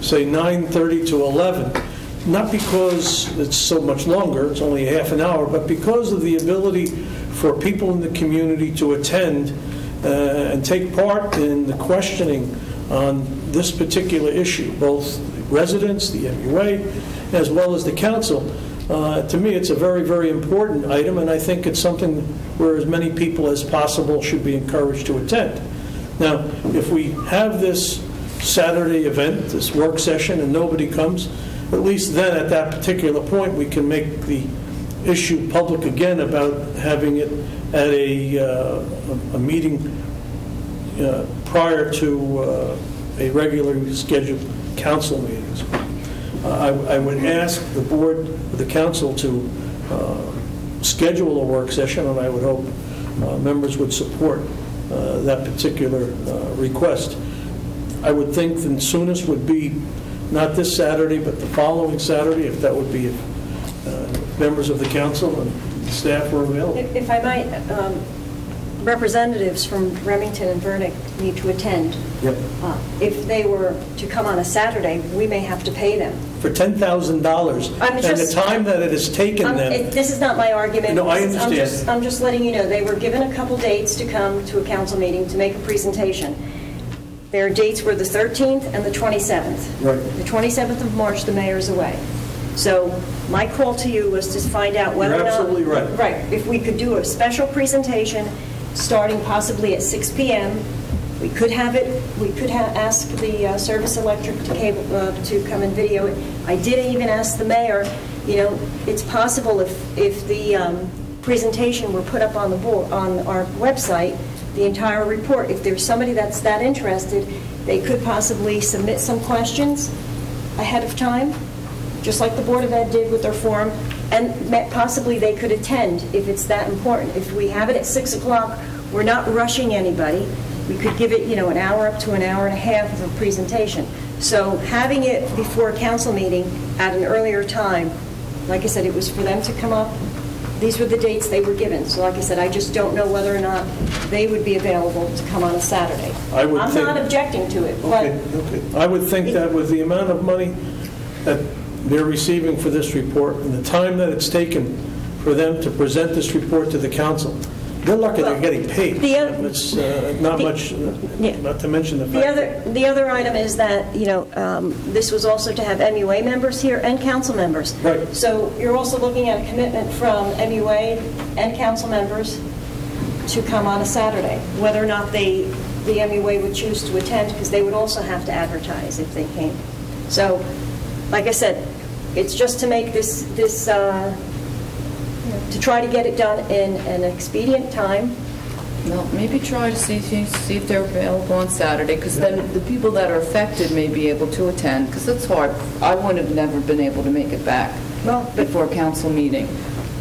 say 9:30 to 11, not because it's so much longer, it's only a half an hour, but because of the ability for people in the community to attend and take part in the questioning on this particular issue, both residents, the MUA, as well as the council. To me, it's a very, very important item, and I think it's something where as many people as possible should be encouraged to attend. Now, if we have this Saturday event, this work session, and nobody comes, at least then at that particular point we can make the issue public again about having it at a meeting prior to a regularly scheduled council meeting. I would ask the board, the council, to schedule a work session, and I would hope members would support that particular request. I would think the soonest would be not this Saturday, but the following Saturday, if that would be members of the council and staff were available. If I might, representatives from Remington and Vernon need to attend. Yep. If they were to come on a Saturday, we may have to pay them. For $10,000, and the time that it has taken them. This is not my argument. No, I understand. I'm just letting you know, they were given a couple dates to come to a council meeting to make a presentation. Their dates were the 13th and the 27th. Right. The 27th of March, the mayor's away. So my call to you was to find out whether You're or not... absolutely right. Right. If we could do a special presentation starting possibly at 6 p.m., we could have it, we could ask the Service Electric to come and video it. I did even ask the mayor, you know, it's possible if the presentation were put up on the board, on our website, the entire report, if there's somebody that's that interested, they could possibly submit some questions ahead of time, just like the Board of Ed did with their forum, and possibly they could attend if it's that important. If we have it at 6 o'clock, we're not rushing anybody. We could give it, you know, an hour up to an hour and a half of a presentation. So having it before a council meeting at an earlier time, like I said, it was for them to come up. These were the dates they were given. So like I said, I just don't know whether or not they would be available to come on a Saturday. I'm not objecting to it, but... Okay. I would think that with the amount of money that they're receiving for this report and the time that it's taken for them to present this report to the council, they're lucky they're getting paid. It's not much, not to mention the fact the other item is that, you know, this was also to have MUA members here and council members. Right. So you're also looking at a commitment from MUA and council members to come on a Saturday, whether or not the MUA would choose to attend, because they would also have to advertise if they came. So, like I said, it's just to make this to try to get it done in an expedient time. Well, maybe try to see if they're available on Saturday, because then the people that are affected may be able to attend, because it's hard. I would have never been able to make it back before council meeting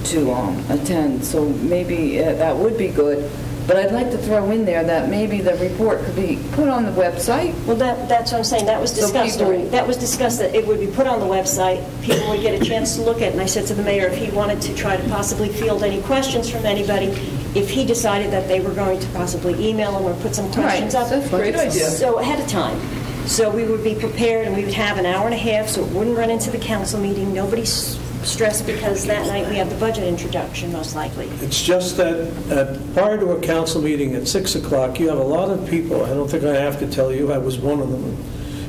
to attend, so maybe that would be good. But I'd like to throw in there that maybe the report could be put on the website. Well, that's what I'm saying. That was discussed already. That was discussed, that it would be put on the website. People would get a chance to look at it. And I said to the mayor if he wanted to try to possibly field any questions from anybody, if he decided that they were going to possibly email them or put some questions up. That's a great idea. So ahead of time. So we would be prepared, and we would have an hour and a half so it wouldn't run into the council meeting. Nobody's stressed because that night we have the budget introduction, most likely. It's just that prior to a council meeting at 6 o'clock, you have a lot of people. I don't think I have to tell you, I was one of them.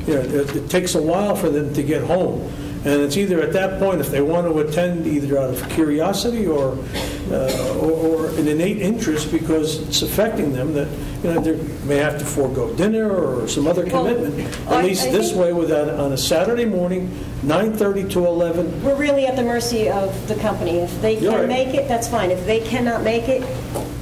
You know, it takes a while for them to get home. And it's either at that point, if they want to attend either out of curiosity or an innate interest because it's affecting them, that, you know, they may have to forego dinner or some other commitment. At least this way, on a Saturday morning, 9:30 to 11. We're really at the mercy of the company. If they can make it, that's fine. If they cannot make it,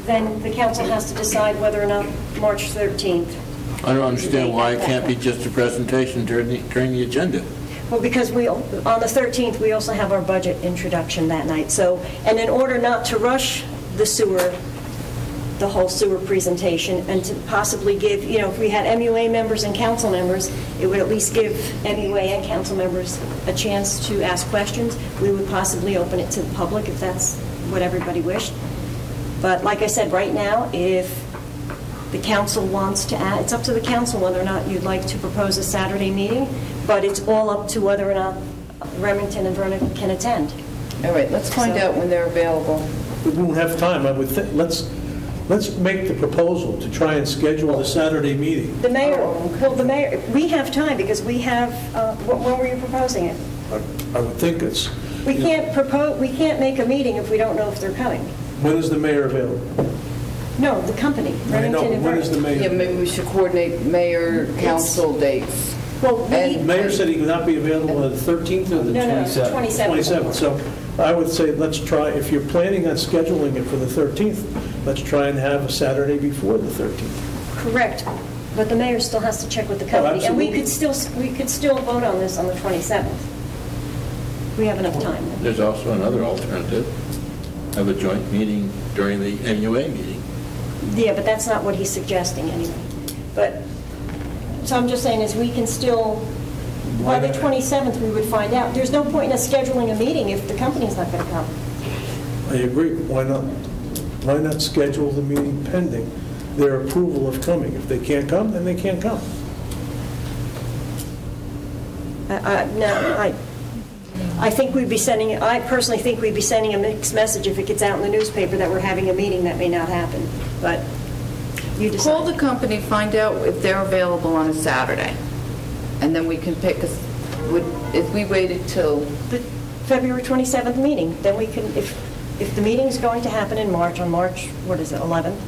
then the council has to decide whether or not March 13th. I don't understand why it can't be just a presentation during the agenda. Well, because on the 13th, we also have our budget introduction that night. So, and in order not to rush the whole sewer presentation, and to possibly give, if we had MUA members and council members, it would at least give MUA and council members a chance to ask questions. We would possibly open it to the public if that's what everybody wished. But like I said, right now, if the council wants to add, it's up to the council whether or not you'd like to propose a Saturday meeting, but it's all up to whether or not Remington and Vernon can attend. All right, let's find out when they're available. We won't have time, I would think, let's make the proposal to try and schedule the Saturday meeting. The mayor, we have time because we have, when were you proposing it? I would think it's... We can't make a meeting if we don't know if they're coming. When is the mayor available? No, the company, I know, Remington and when is the Vernon. mayor? Yeah, maybe we should coordinate mayor council dates. Well, The mayor said he would not be available on the 13th or the 27th? 27th. So I would say let's try, if you're planning on scheduling it for the 13th, let's try and have a Saturday before the 13th. Correct, but the mayor still has to check with the company. And we absolutely. could still vote on this on the 27th. We have enough time. There's also another alternative, have a joint meeting during the MUA meeting. Yeah, but that's not what he's suggesting anyway. But, so I'm just saying is we can still, by the 27th, we would find out. There's no point in us scheduling a meeting if the company's not going to come. I agree. Why not? Why not schedule the meeting pending their approval of coming? If they can't come, then they can't come. I think we'd be sending, I personally think we'd be sending a mixed message if it gets out in the newspaper that we're having a meeting that may not happen. But you decide. Call the company, find out if they're available on a Saturday, and then we can pick, if we waited till... The February 27th meeting, then we can, if the meeting's going to happen in March, on March, 11th,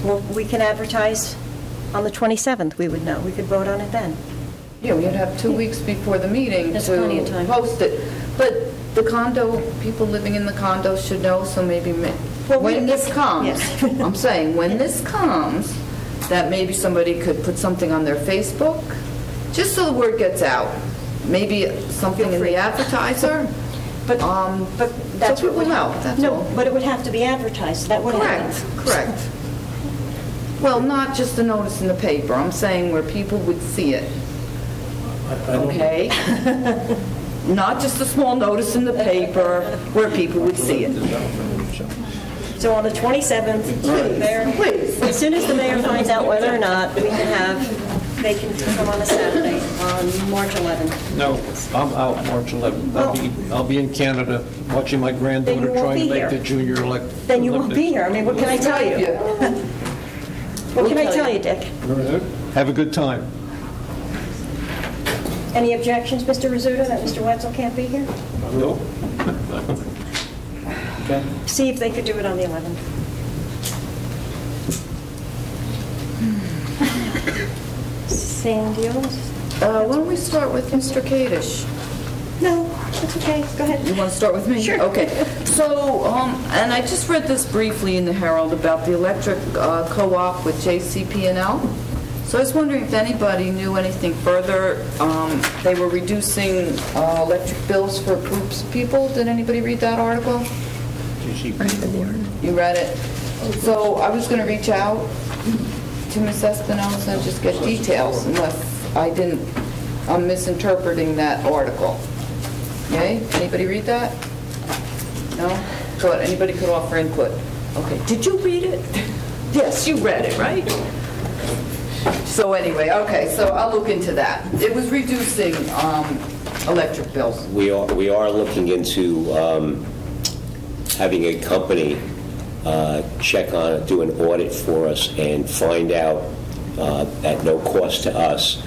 well, we can advertise on the 27th, we would know. We could vote on it then. Yeah, we'd have 2 weeks before the meeting That's plenty of time. to post it. But the condo, people living in the condo should know, so maybe when this comes, I'm saying, when this comes, that maybe somebody could put something on their Facebook, just so the word gets out. Maybe something in the advertiser. But that's so what people know. That's no, all. but it would have to be advertised. That would happen. Correct. Well, not just a notice in the paper. I'm saying where people would see it. Okay? Not just a small notice in the paper where people would see it. So on the 27th, Mayor, please, as soon as the mayor finds out whether or not we can have, they can come on a Saturday on March 11th. No, I'm out March 11th. I'll be in Canada watching my granddaughter trying to make the junior Olympics. Then you won't be here. I mean, what can I tell you? What can I tell you, Dick? Have a good time. Any objections, Mr. Rizzuto, that Mr. Wetzel can't be here? No. Okay. See if they could do it on the 11th. Sandy Owens? Why don't we start with Mr. Kadish? No, that's okay. Go ahead. You want to start with me? Sure. Okay. So, and I just read this briefly in the Herald about the electric co-op with JCP&L. So I was wondering if anybody knew anything further. They were reducing electric bills for groups of people. Did anybody read that article? You read it? So I was going to reach out to Ms. Espinosa and just get details, unless I'm misinterpreting that article. Okay? Anybody read that? No? Good. Anybody could offer input. Okay. Did you read it? Yes, you read it, right? So anyway, okay, so I'll look into that. It was reducing electric bills. We are looking into having a company check on it, do an audit for us, and find out at no cost to us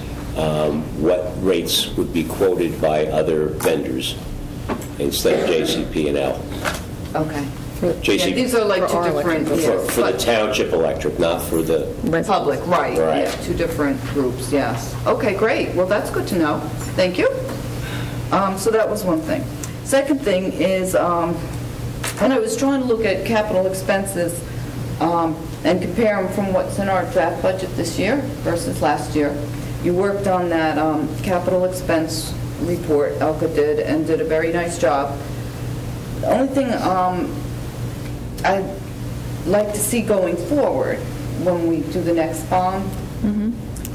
what rates would be quoted by other vendors instead of JCP&L. Okay. JCP, these are like two different... For the township electric, not for the... Public, right. Right. Yeah, two different groups, yes. Okay, great. Well, that's good to know. Thank you. So that was one thing. Second thing is, and I was trying to look at capital expenses and compare them from what's in our draft budget this year versus last year. You worked on that capital expense report, Elka did, and did a very nice job. The only thing I'd like to see going forward when we do the next bond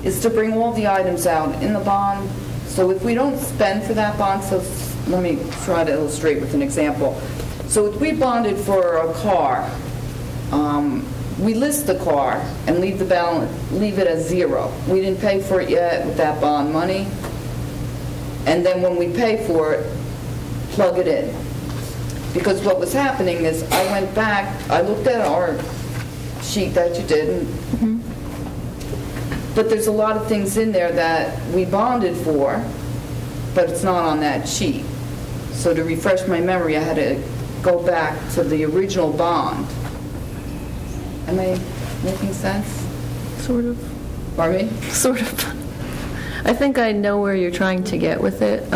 is to bring all the items out in the bond. So if we don't spend for that bond, so let me try to illustrate with an example. So if we bonded for a car, we list the car and leave the balance, leave it as zero. We didn't pay for it yet with that bond money. And then when we pay for it, plug it in. Because what was happening is I went back, I looked at our sheet that you did, but there's a lot of things in there that we bonded for, but it's not on that sheet. So to refresh my memory, I had to go back to the original bond. Am I making sense? Sort of. Pardon me? Sort of. I think I know where you're trying to get with it.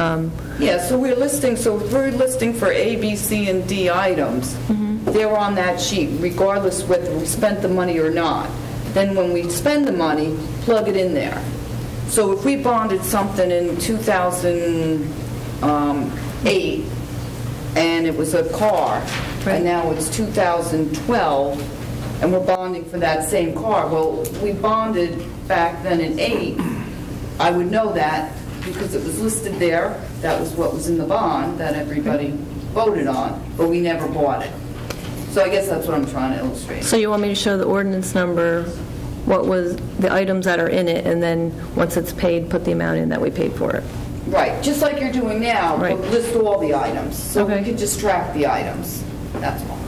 Yeah, so we're listing for A, B, C, and D items. They're on that sheet, regardless whether we spent the money or not. Then when we spend the money, plug it in there. So if we bonded something in 2008, and it was a car, and now it's 2012, and we're bonding for that same car. Well, we bonded back then in 8. I would know that because it was listed there. That was what was in the bond that everybody voted on, but we never bought it. So I guess that's what I'm trying to illustrate. So you want me to show the ordinance number, what was the items that are in it, and then once it's paid, put the amount in that we paid for it? Right, just like you're doing now, Right. but list all the items. So we can just track the items. That's all.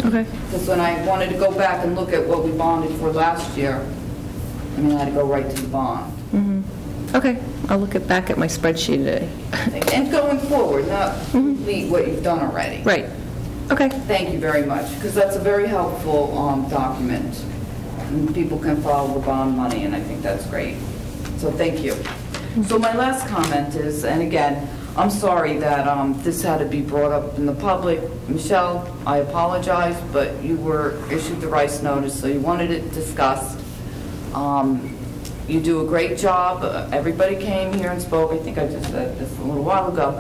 Okay. Because when I wanted to go back and look at what we bonded for last year, I had to go right to the bond. Okay, I'll look back at my spreadsheet today. And going forward, not complete what you've done already. Right. Okay. Thank you very much, because that's a very helpful document. And people can follow the bond money, and I think that's great. So thank you. So my last comment is, and again, I'm sorry that this had to be brought up in the public. Michelle, I apologize, but you were issued the rice notice, so you wanted it discussed. You do a great job. Everybody came here and spoke. I think I just said this a little while ago.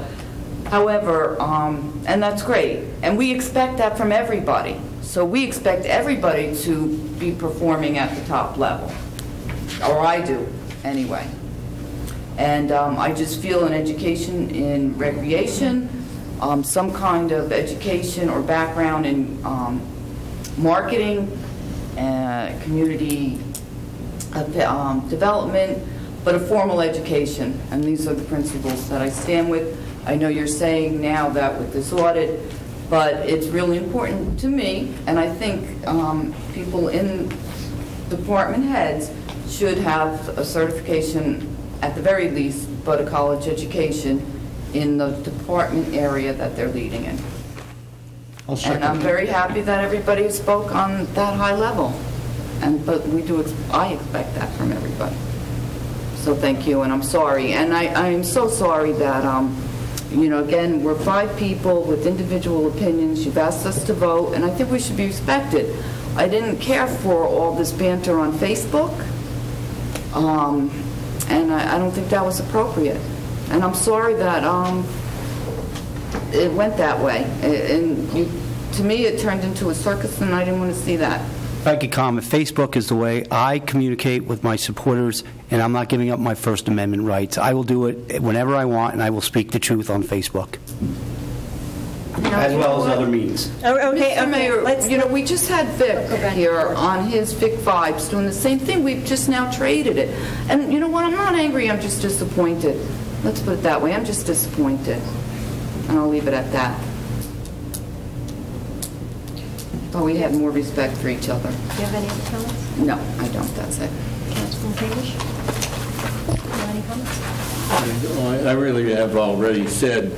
However, and that's great, and we expect that from everybody. So we expect everybody to be performing at the top level, or I do, anyway. And I just feel an education in recreation, some kind of education or background in marketing, community development, but a formal education. And these are the principles that I stand with. I know you're saying now that with this audit, but it's really important to me, and I think people in department heads should have a certification at the very least, but a college education in the department area that they're leading in. And I'm very happy that everybody spoke on that high level. But I expect that from everybody. So thank you, and I'm sorry. And I am so sorry that, again, we're 5 people with individual opinions. You've asked us to vote, and I think we should be respected. I didn't care for all this banter on Facebook, and I don't think that was appropriate. And I'm sorry that it went that way. To me, it turned into a circus, and I didn't want to see that. If I could comment, Facebook is the way I communicate with my supporters, and I'm not giving up my First Amendment rights. I will do it whenever I want, and I will speak the truth on Facebook. As well as other means. Mr. Mayor, we just had Vic here on his Vic Vibes doing the same thing. We've just now traded it. And you know what? I'm not angry. I'm just disappointed. Let's put it that way. I'm just disappointed. And I'll leave it at that. But we had more respect for each other. Do you have any other comments? No, I don't. That's it. Councilman Kalish? Any comments? I really have already said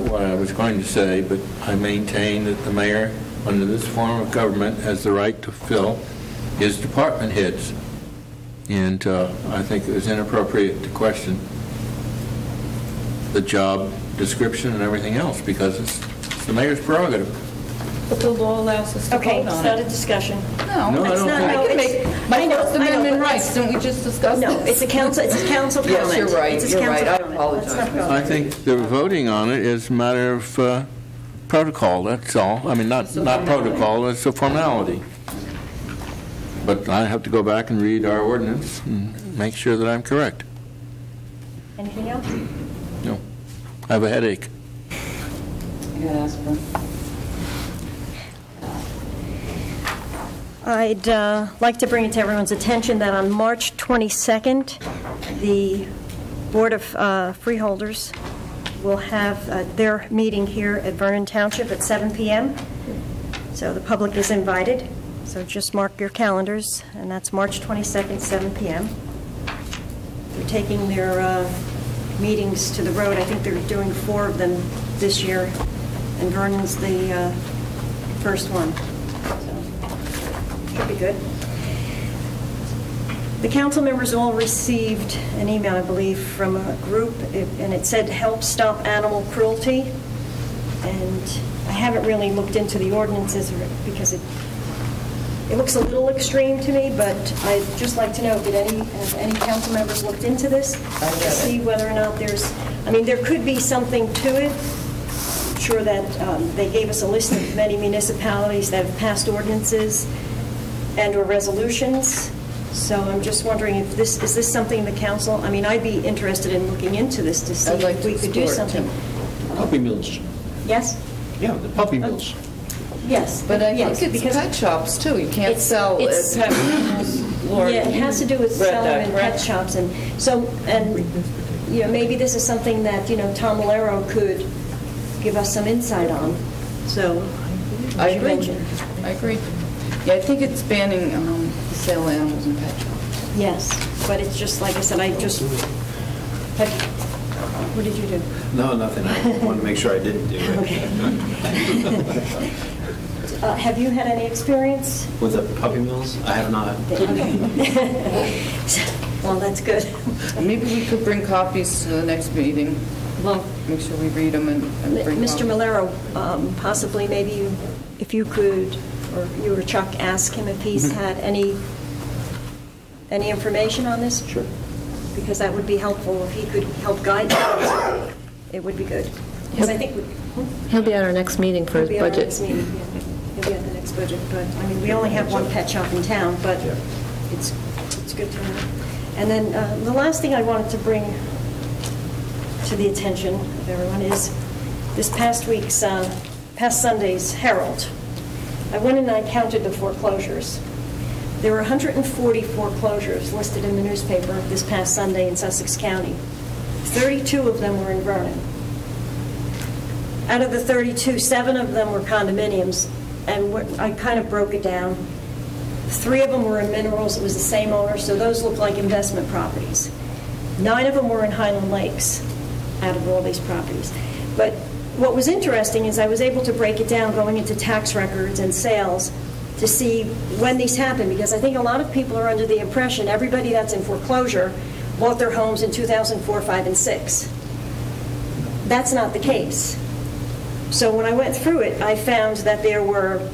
what I was going to say, but I maintain that the mayor, under this form of government, has the right to fill his department heads. And I think it was inappropriate to question the job description and everything else, because it's the mayor's prerogative. But the law allows us to Okay, vote it's on not a it. discussion. No, No, I it's don't not. think- I can make my First Amendment but rights. Didn't we just discuss No, this? it's a council comment. Yes, you're right, It's a you're right. council I comment. Let's not apologize. go. I think the voting on it is a matter of protocol, that's all. I mean, not protocol, it's a formality. But I have to go back and read our ordinance and make sure that I'm correct. Anything else? No, I have a headache. You got aspirin. I'd like to bring it to everyone's attention that on March 22nd, the Board of Freeholders will have their meeting here at Vernon Township at 7 p.m. So the public is invited. So just mark your calendars, and that's March 22nd, 7 p.m. They're taking their meetings to the road. I think they're doing 4 of them this year, and Vernon's the first one. So should be good. The council members all received an email, I believe, from a group, and it said, "Help Stop Animal Cruelty." And I haven't really looked into the ordinances because it looks a little extreme to me, but I'd just like to know, have any council members looked into this? To see whether or not there could be something to it. I'm sure that they gave us a list of many municipalities that have passed ordinances and/or resolutions. So I'm just wondering if is this something the council, I'd be interested in looking into this to see if we could do something. Puppy mills. Yes? Yeah, the puppy mills. Yes. But I yes, think it's because pet shops, too. You can't sell it's- pet animals. Lord, Yeah, it has to do with read selling that, in correct? pet shops, and so, maybe this is something that, Tom Malero could give us some insight on, so. I as you agree. mentioned. I agree. Yeah, I think it's banning the sale of animals in pet shops. Yes, but it's just, like I said, what did you do? No, nothing. I wanted to make sure I didn't do it. Okay. Have you had any experience? With the puppy mills? I have not. Well, that's good. Maybe we could bring copies to the next meeting. Well, make sure we read them and bring Mr. copies. Malero, possibly maybe if you could, or you or Chuck, ask him if he's had any information on this? Sure. Because that would be helpful. If he could help guide us, it would be good. Because I think He'll be at our next meeting for his he'll be at our budget. next meeting. Yeah. He'll be at the next budget. But, we only have one pet shop in town, but it's good to know. And then the last thing I wanted to bring to the attention of everyone is this past Sunday's Herald. I went and I counted the foreclosures. There were 140 foreclosures listed in the newspaper this past Sunday in Sussex County. 32 of them were in Vernon. Out of the 32, 7 of them were condominiums, and I kind of broke it down. 3 of them were in minerals. It was the same owner, so those look like investment properties. 9 of them were in Highland Lakes out of all these properties. But what was interesting is I was able to break it down going into tax records and sales to see when these happened, because I think a lot of people are under the impression everybody that's in foreclosure bought their homes in 2004, 5, and 6. That's not the case. So when I went through it, I found that there were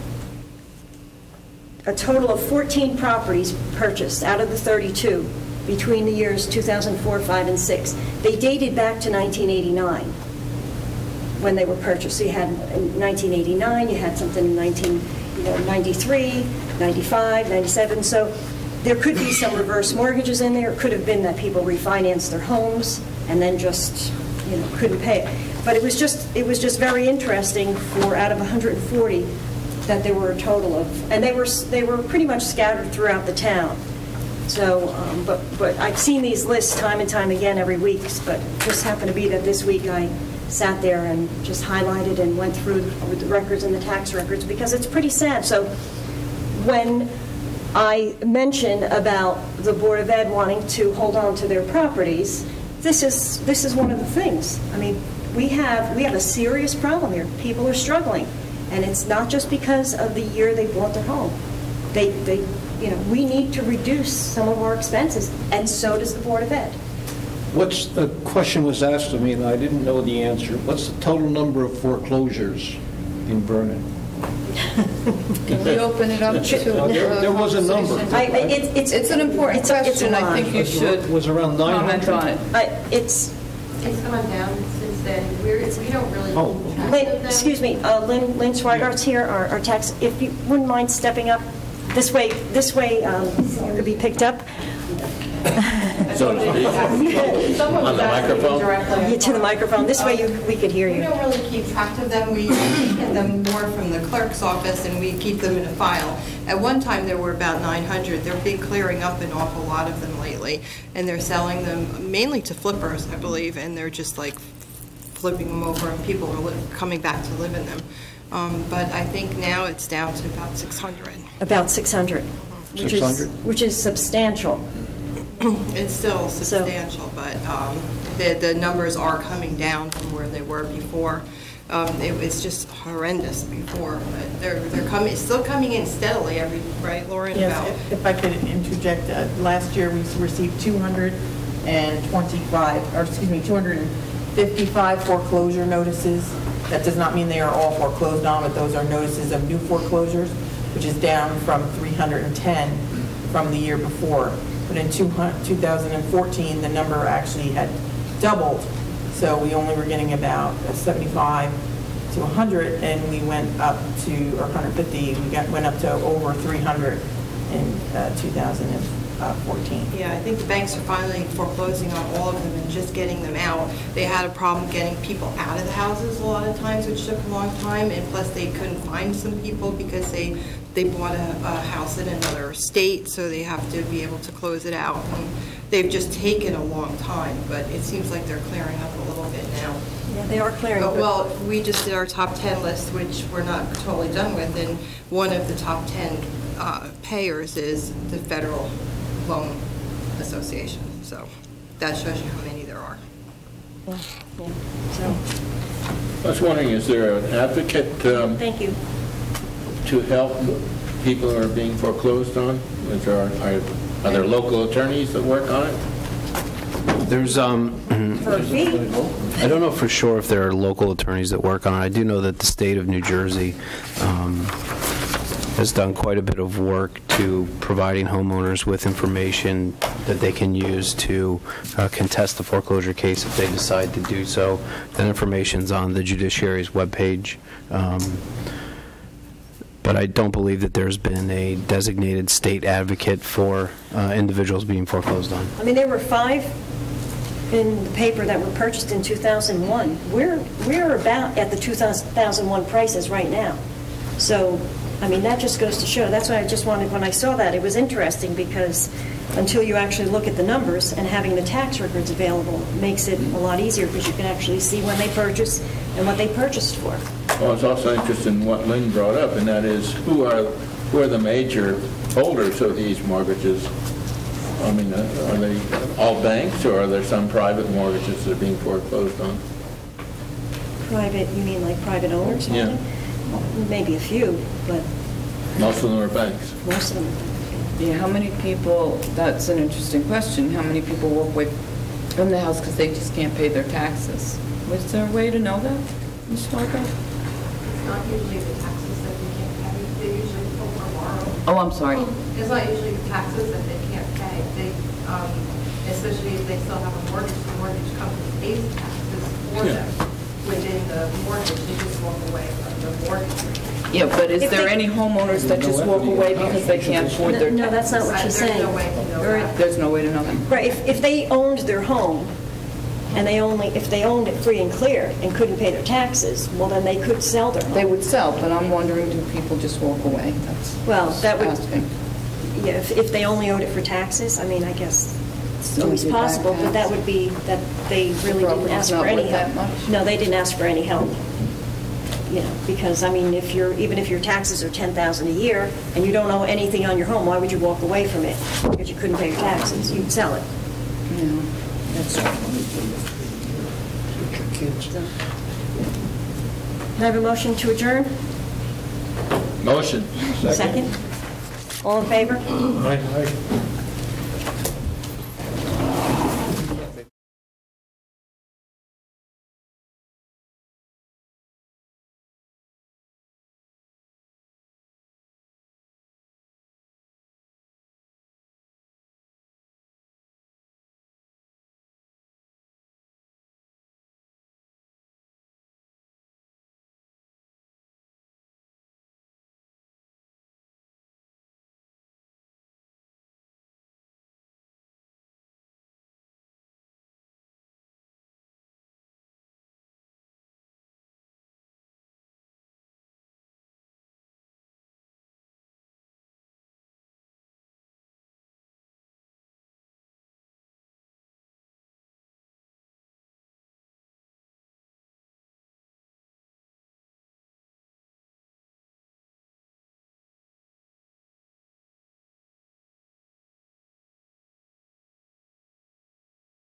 a total of 14 properties purchased out of the 32 between the years 2004, 5, and 6. They dated back to 1989 when they were purchased. So you had in 1989, you had something in 93, 95, 97. So there could be some reverse mortgages in there. It could have been that people refinanced their homes and then just, couldn't pay it. But it was just very interesting for out of 140 that there were a total of, and they were pretty much scattered throughout the town. So, but I've seen these lists time and time again every week. But it just happened to be that this week I sat there and just highlighted and went through the records and the tax records because it's pretty sad. So when I mention about the Board of Ed wanting to hold on to their properties, this is one of the things. We have a serious problem here. People are struggling, and it's not just because of the year they bought their home. We need to reduce some of our expenses, and so does the Board of Ed. A question was asked of me, and I didn't know the answer. What's the total number of foreclosures in Vernon? Can we open it up to? There was a number. It's an important question. I think you should It was around 900. comment on it. It's, It's gone down since then. We don't really keep track Lynn, of them. excuse me, Lynn Schweigart's here, our tax, if you wouldn't mind stepping up this way, you could be picked up. So to speak. On the microphone? Yeah, to the microphone. This way we could hear We you. don't really keep track of them. We get them more from the clerk's office, and we keep them in a file. At one time, there were about 900. They've been clearing up an awful lot of them lately, and they're selling them mainly to flippers, I believe, and they're just like flipping them over, and people are coming back to live in them. But I think now it's down to about 600. About 600. 600? Which is substantial. It's still substantial, but the numbers are coming down from where they were before. It was just horrendous before, but they're still coming in steadily right, Lauren? Yes, About- if I could interject, last year we received 255 foreclosure notices. That does not mean they are all foreclosed on, but those are notices of new foreclosures, which is down from 310 from the year before. But in 2014, the number actually had doubled, so we only were getting about 75 to 100, and we went up to, or 150, went up to over 300 in 2014. Yeah, I think the banks are finally foreclosing on all of them and just getting them out. They had a problem getting people out of the houses a lot of times, which took a long time, and plus they couldn't find some people because they bought a house in another state, so they have to be able to close it out. And they've just taken a long time, but it seems like they're clearing up a little bit now. Yeah, they are clearing. Well, we just did our top 10 list, which we're not totally done with, and one of the top 10 payers is the Federal Loan Association. So that shows you how many there are. Yeah. So, I was wondering, is there an advocate thank you. to help people who are being foreclosed on? Are there local attorneys that work on it? There's, For a fee? I don't know for sure if there are local attorneys that work on it. I do know that the state of New Jersey has done quite a bit of work to providing homeowners with information that they can use to contest the foreclosure case if they decide to do so. That information's on the judiciary's webpage. But I don't believe that there's been a designated state advocate for individuals being foreclosed on. I mean, there were 5 in the paper that were purchased in 2001. We're about at the 2001 prices right now. So, I mean, that just goes to show. That's why I just wanted, when I saw that, it was interesting because until you actually look at the numbers, and having the tax records available makes it a lot easier because you can actually see when they purchased and what they purchased for. Well, I was also interested in what Lynn brought up, and that is who are the major holders of these mortgages? I mean, are they all banks, or are there some private mortgages that are being foreclosed on? Private, you mean like private owners? Yeah. Maybe a few, but Most of them are banks. most of them. Yeah, how many people, that's an interesting question, how many people walk away from the house because they just can't pay their taxes? Was there a way to know that, Ms. Schweiger? It's not usually the taxes that they can't pay. They usually borrow. Oh, I'm sorry. It's not usually the taxes that they can't pay. They, especially if they still have a mortgage, the mortgage company pays taxes for them within the mortgage. They just walk away from the mortgage rate. Yeah, but is If there they- any homeowners that just walk away because they can't afford their taxes? No, that's not what she's saying. There's no way to know that. There's no way to know that. Right, if they owned their home, and if they owned it free and clear and couldn't pay their taxes, well, then they could sell their home. They would sell, but I'm wondering, do people just walk away? That's Well, that would, asking. yeah, if they only owed it for taxes, I mean, I guess it's always Don't do possible, back but that would be that they really didn't property's ask not for any worth help. that much? No, they didn't ask for any help. You know, because, I mean, even if your taxes are $10,000 a year and you don't owe anything on your home, why would you walk away from it? Because you couldn't pay your taxes, you'd sell it. Yeah, that's So. Can I have a motion to adjourn? Motion. Second? All in favor? Aye.